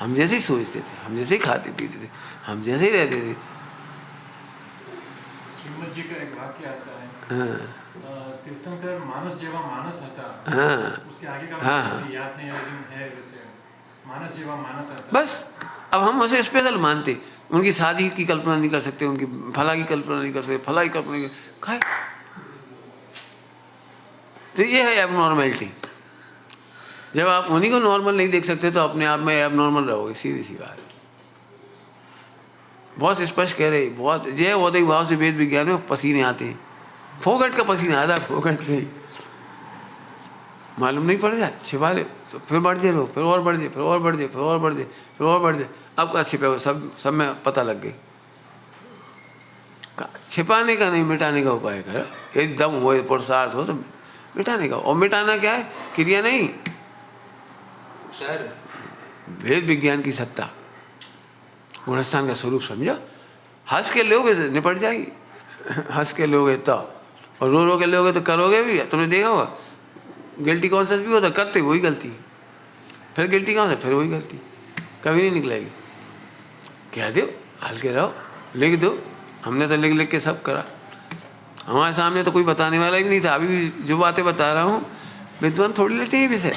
हम जैसे ही सोचते थे, हम जैसे ही खाते पीते थे, हम जैसे ही रहते थे। श्रीमद जी का एक वाक्य आता है, हाँ तीर्थंकर मानस जेवा मानस हता, हाँ उसके आगे का हाँ मुझे याद नहीं है लेकिन है वैसे, मानस जेवा मानस हता। बस अब हम उसे स्पेशल मानते, उनकी शादी की कल्पना नहीं कर सकते, उनकी फला की कल्पना नहीं कर सकते, फला की कल्पना नहीं खाए। तो ये है एबनॉर्मेलिटी। जब आप उन्हीं को नॉर्मल नहीं देख सकते तो अपने आप में एबनॉर्मल रहोगे, सीधी सी बात। बहुत स्पष्ट कह रहे, बहुत जय औदय भाव से वेद विज्ञान में पसीने आते हैं, फोगट का पसीना आता है, फोगट के ही मालूम नहीं पड़ जाए, छिपा ले तो फिर बढ़ जाए, फिर और बढ़ जाए, फिर और बढ़ जाए, फिर और बढ़ जाए, फिर और बढ़ जाए। अब का छिपे सब में पता लग गई। छिपाने का नहीं मिटाने का उपाय कर, एकदम हो पुरुषार्थ हो तो मिटाने का। और मिटाना क्या है? क्रिया नहीं, सर वेद विज्ञान की सत्ता, गुणस्थान का स्वरूप समझो। हंस के लोगे तो निपट जाएगी, हंस के लोगे तो, और रो के लोगे तो करोगे भी। तुमने देखा होगा गिल्टी कॉन्शियस भी होता, करते वही गलती, फिर गिल्टी कॉन्शियस, फिर वही गलती, कभी नहीं निकलेगी। कह दो हल्के रहो, लिख दो। हमने तो लिख लिख के सब करा, हमारे सामने तो कोई बताने वाला ही नहीं था। अभी भी जो बातें बता रहा हूँ विद्वान थोड़ी लेते हैं विषय,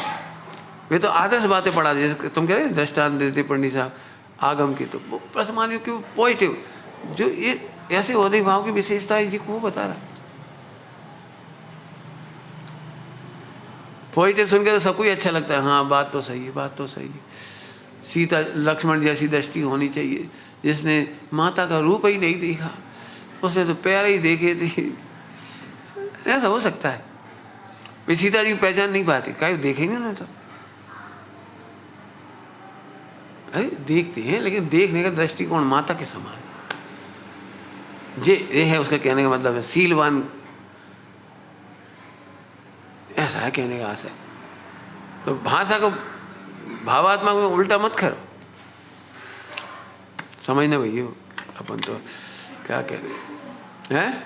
वे तो आदर्श बातें पढ़ा, जैसे तुम कह रहे दृष्टांत देते पंडित साहब आगम की, तो वो प्रसमानियों की पॉजिटिव, जो ये ऐसे औदय भाव की विशेषता है जी को वो बता रहा। पॉजिटिव सुनकर तो सबको ही अच्छा लगता है, हाँ बात तो सही है, बात तो सही है। सीता लक्ष्मण जैसी दृष्टि होनी चाहिए, जिसने माता का रूप ही नहीं देखा, उसने तो पैर ही देखे थे। ऐसा हो सकता है? वे सीता जी की पहचान नहीं पाती, कहीं देखेंगे ना तो। अरे देखते हैं, लेकिन देखने का दृष्टिकोण माता के समान। ये है उसका कहने का मतलब है, सीलवान ऐसा है कहने का आशय। तो भाषा को भावात्मक में उल्टा मत करो, समझना भैया। अपन तो क्या कह रहे हैं?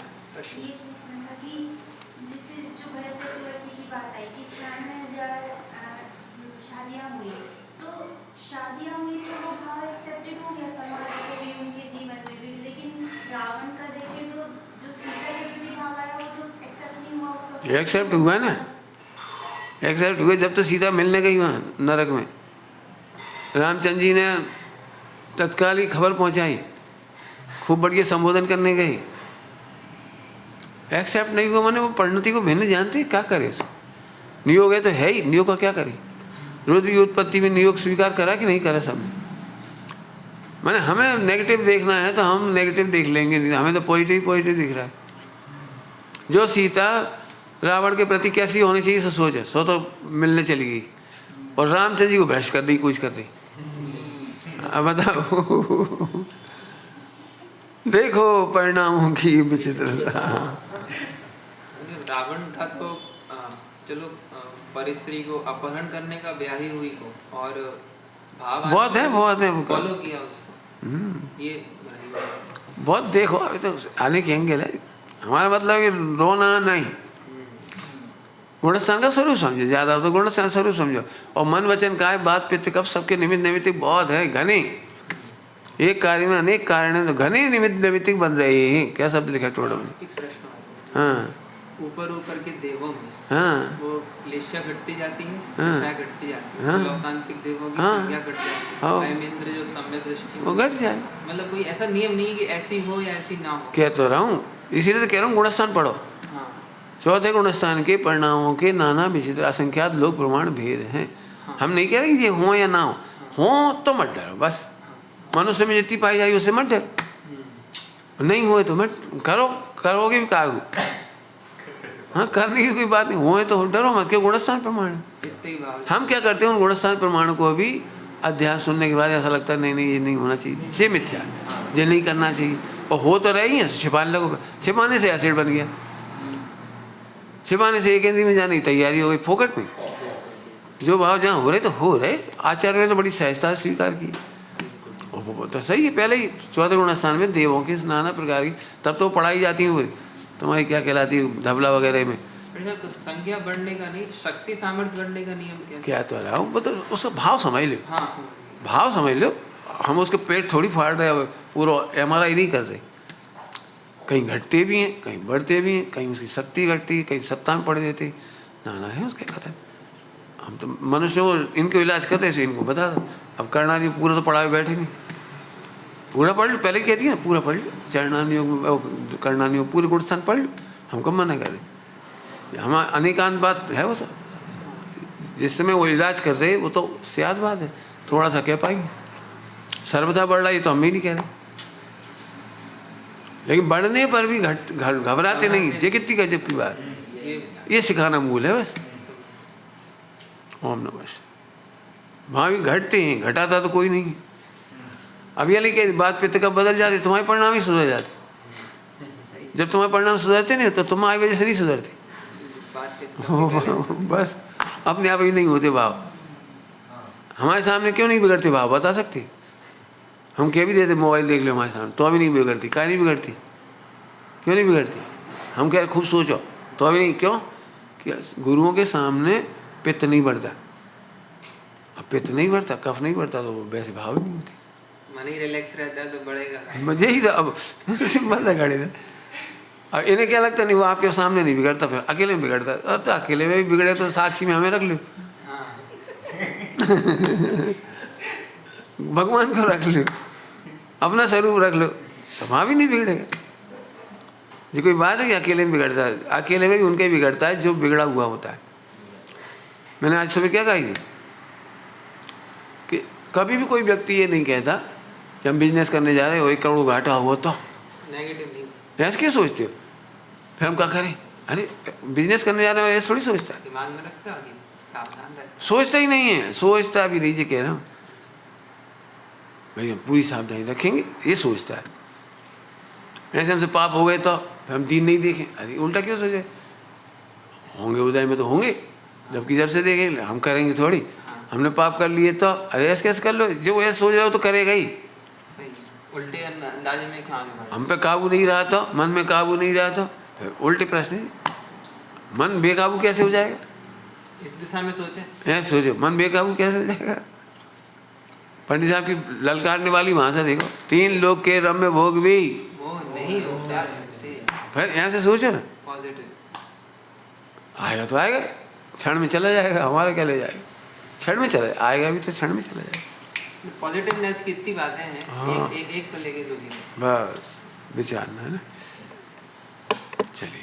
एक्सेप्ट हुआ ना, एक्सेप्ट हुए जब तो सीता मिलने गई वहाँ नरक में। रामचंद्र जी ने तत्काल ही खबर पहुँचाई, खूब बढ़िया संबोधन करने गई। एक्सेप्ट नहीं हुआ माने वो परिणति को भिन्न जानते, क्या करे उसको? नियोग है तो है ही, नियोग का क्या करे? रुद्र की उत्पत्ति में नियोग स्वीकार करा कि नहीं करा सब? माने हमें नेगेटिव देखना है तो हम नेगेटिव देख लेंगे, नहीं हमें तो पॉजिटिव पॉजिटिव दिख रहा है। जो सीता रावण के प्रति कैसी होनी चाहिए सो सोचे, सो तो मिलने चली गई और रामचंद्र जी को भ्रष्ट कर दी, कुछ कर दी। अब बताओ देखो परिणामों की विचित्रता। रावण था तो चलो परिस्त्री को अपहरण करने का ब्याही हुई को, और भाव बहुत है फॉलो किया उसको। ये बहुत देखो, अभी तो आने की एंगल है। हमारा मतलब कि रोना नहीं, गुणस्थान का स्वरूप समझो, ज्यादा तो गुणस्थान स्वरूप समझो। और मन वचन काय बात पित्त कफ सबके निमित्त नैमित्तिक बहुत है, घने। एक कार्य में अनेक कारण है तो घने निमित्त नैमित्तिक बन रहे हैं। क्या शब्द लिखा टोटल में? एक प्रश्न हाँ ऊपर के देवों में हाँ वो लेशा घटती जाती है, हाँ, घटती जाती है। हाँ, लोकांतिक देवों की हाँ, संख्या घट जाती हाँ, है। इंद्र जो सम्यक दृष्टि वो घट जाए। मतलब कोई ऐसा नियम नहीं कि ऐसी हो या ऐसी ना हो। कह तो रहा हूँ, इसीलिए तो कह रहा हूँ गुणस्थान पढ़ो। हाँ चौथे गुणस्थान के परिणामों के नाना विचित्र असंख्यात लोक प्रमाण भेद हैं। हम नहीं कह रहे कि ये हो या ना हो तो मत डरो, बस मनुष्य में जितनी पाई जाएगी उससे मत डर। नहीं हुए तो मत करो, करोगे भी कागू। हाँ करने की कोई बात नहीं, हुए तो डरो मत, क्यों गुणस्थान प्रमाण। हम क्या करते हैं उन गुणस्थान प्रमाण को भी अध्यास सुनने के बाद ऐसा लगता है नहीं ये नहीं होना चाहिए, ये मिथ्या, ये नहीं करना चाहिए। और हो तो रही है, छिपाने लगो, छिपाने से एसिड बन गया। छिपाने से एक इंद्री में जाने की तैयारी हो गई फोकट में। जो भाव जहाँ हो रहे तो हो रहे। आचार्य ने तो बड़ी सहजता से स्वीकार की। और वो तो सही है, पहले ही 14 गुण स्थान में देवों की नाना प्रकार की, तब तो पढ़ाई जाती है तुम्हारी क्या कहलाती है धबला वगैरह में। तो संज्ञा बढ़ने का नहीं, शक्ति सामर्थ्य बढ़ने का नियम कैसे? क्या तो रहा हूँ, मतलब उसका भाव समझ लो। हाँ समझ गए। भाव समझ लो। हम उसके पेट थोड़ी फाड़ रहे हैं, पूरा MRI नहीं कर रहे। कहीं घटते भी हैं, कहीं बढ़ते भी हैं, कहीं उसकी शक्ति घटती है, कहीं सत्ता में पड़ देते। नाना है उसके कथन। हम तो मनुष्यों को इनको इलाज करते हैं, इनको बता दो। अब करणानी पूरा तो पढ़ाए बैठे नहीं, पूरा पढ़ लो। पहले कहती है ना पूरा पढ़ लो, चरणानियों करणानियों पूरे गुण स्थान पढ़ लो। हमको मना करें, हम अनेकांत बात है। वो तो जिस समय वो इलाज कर रहे वो तो सियाद बात है, थोड़ा सा कह पाएंगे। सर्वथा बढ़ रहा है तो हम भी नहीं कह रहे, लेकिन बढ़ने पर भी घबराते नहीं। ये कितनी गजब की बात, ये सिखाना मूल है बस। ओम नमः शिवाय। वहाँ भी घटते हैं, घटाता तो कोई नहीं। अब ये नहीं कि बात पित्त कब बदल जाती, तुम्हारे परिणाम ही सुधर जाते। जब तुम्हारे परिणाम सुधरते नहीं तो तुम्हारी वजह से नहीं सुधरती। बस अपने आप ही नहीं होते भाव। हमारे सामने क्यों नहीं बिगड़ते भाव बता सकते? हम कह भी देते मोबाइल देख लो हमारे सामने, तो अभी नहीं बिगड़ती। क्या नहीं बिगड़ती? क्यों नहीं बिगड़ती? हम कह रहे खूब सोचो तो अभी नहीं। क्यों? कि गुरुओं के सामने पित्त नहीं बढ़ता। अब पित्त नहीं बढ़ता, कफ नहीं बढ़ता, तो वैसे भाव ही नहीं होती। मन ही रिलैक्स रहता है तो बढ़ेगा। मजे ही था। अब सिंपल सा गाड़ी था। अब इन्हें क्या लगता नहीं वो आपके सामने नहीं बिगड़ता, फिर अकेले में बिगड़ता। तो अकेले में भी बिगड़े तो साक्षी में हमें रख लो, भगवान को रख लो, अपना स्वरूप रख लो, तो वहाँ भी नहीं बिगड़ेगा। जी कोई बात है कि अकेले में बिगड़ता है? अकेले में भी उनके बिगड़ता है जो बिगड़ा हुआ होता है। मैंने आज सुबह क्या कही कि कभी भी कोई व्यक्ति ये नहीं कहता कि हम बिजनेस करने जा रहे हो 1 करोड़ घाटा हुआ तो नेगेटिव नहीं, ऐसे क्या सोचते हो? फिर हम क्या करें? अरे बिजनेस करने जा रहे हो ऐसे थोड़ी सोचता है। दिमाग में रखते आगे सावधान रहते। सोचता ही नहीं है, सोचता भी नहीं। जी कह रहा हूँ भाई हम पूरी सावधानी रखेंगे, ये सोचता है। ऐसे हमसे पाप हो गए तो फिर हम दीन नहीं देखें। अरे उल्टा क्यों सोचे? होंगे उदय में तो होंगे, जबकि जब से देखेंगे हम करेंगे थोड़ी। हमने पाप कर लिए तो अरे ऐसे कैसे कर लो? जो ऐसे सोच रहा हो तो करेगा ही। सही, उल्टे अंदाजे में क्यों आगे बढ़े? हम पे काबू नहीं रहा तो, मन में काबू नहीं रहा तो फिर उल्टे प्रश्न। मन बेकाबू कैसे हो जाएगा? इस दिशा में सोचे, ऐसे सोचो मन बेकाबू कैसे हो जाएगा? पंडित साहब की ललकारने वाली भाषा देखो, 3 लोग के रम्य भोग भी वो नहीं उपजा सकते। फिर ऐसे सोचो ना, पॉजिटिव आएगा तो आएगा, क्षण में चला जाएगा। हमारा क्या ले जाएगा? क्षण में चला आएगा भी तो क्षण में चला जाएगा। पॉजिटिवनेस की इतनी बातें हैं। हाँ। एक को लेके दुखी। बस विचारना है ना। चलिए।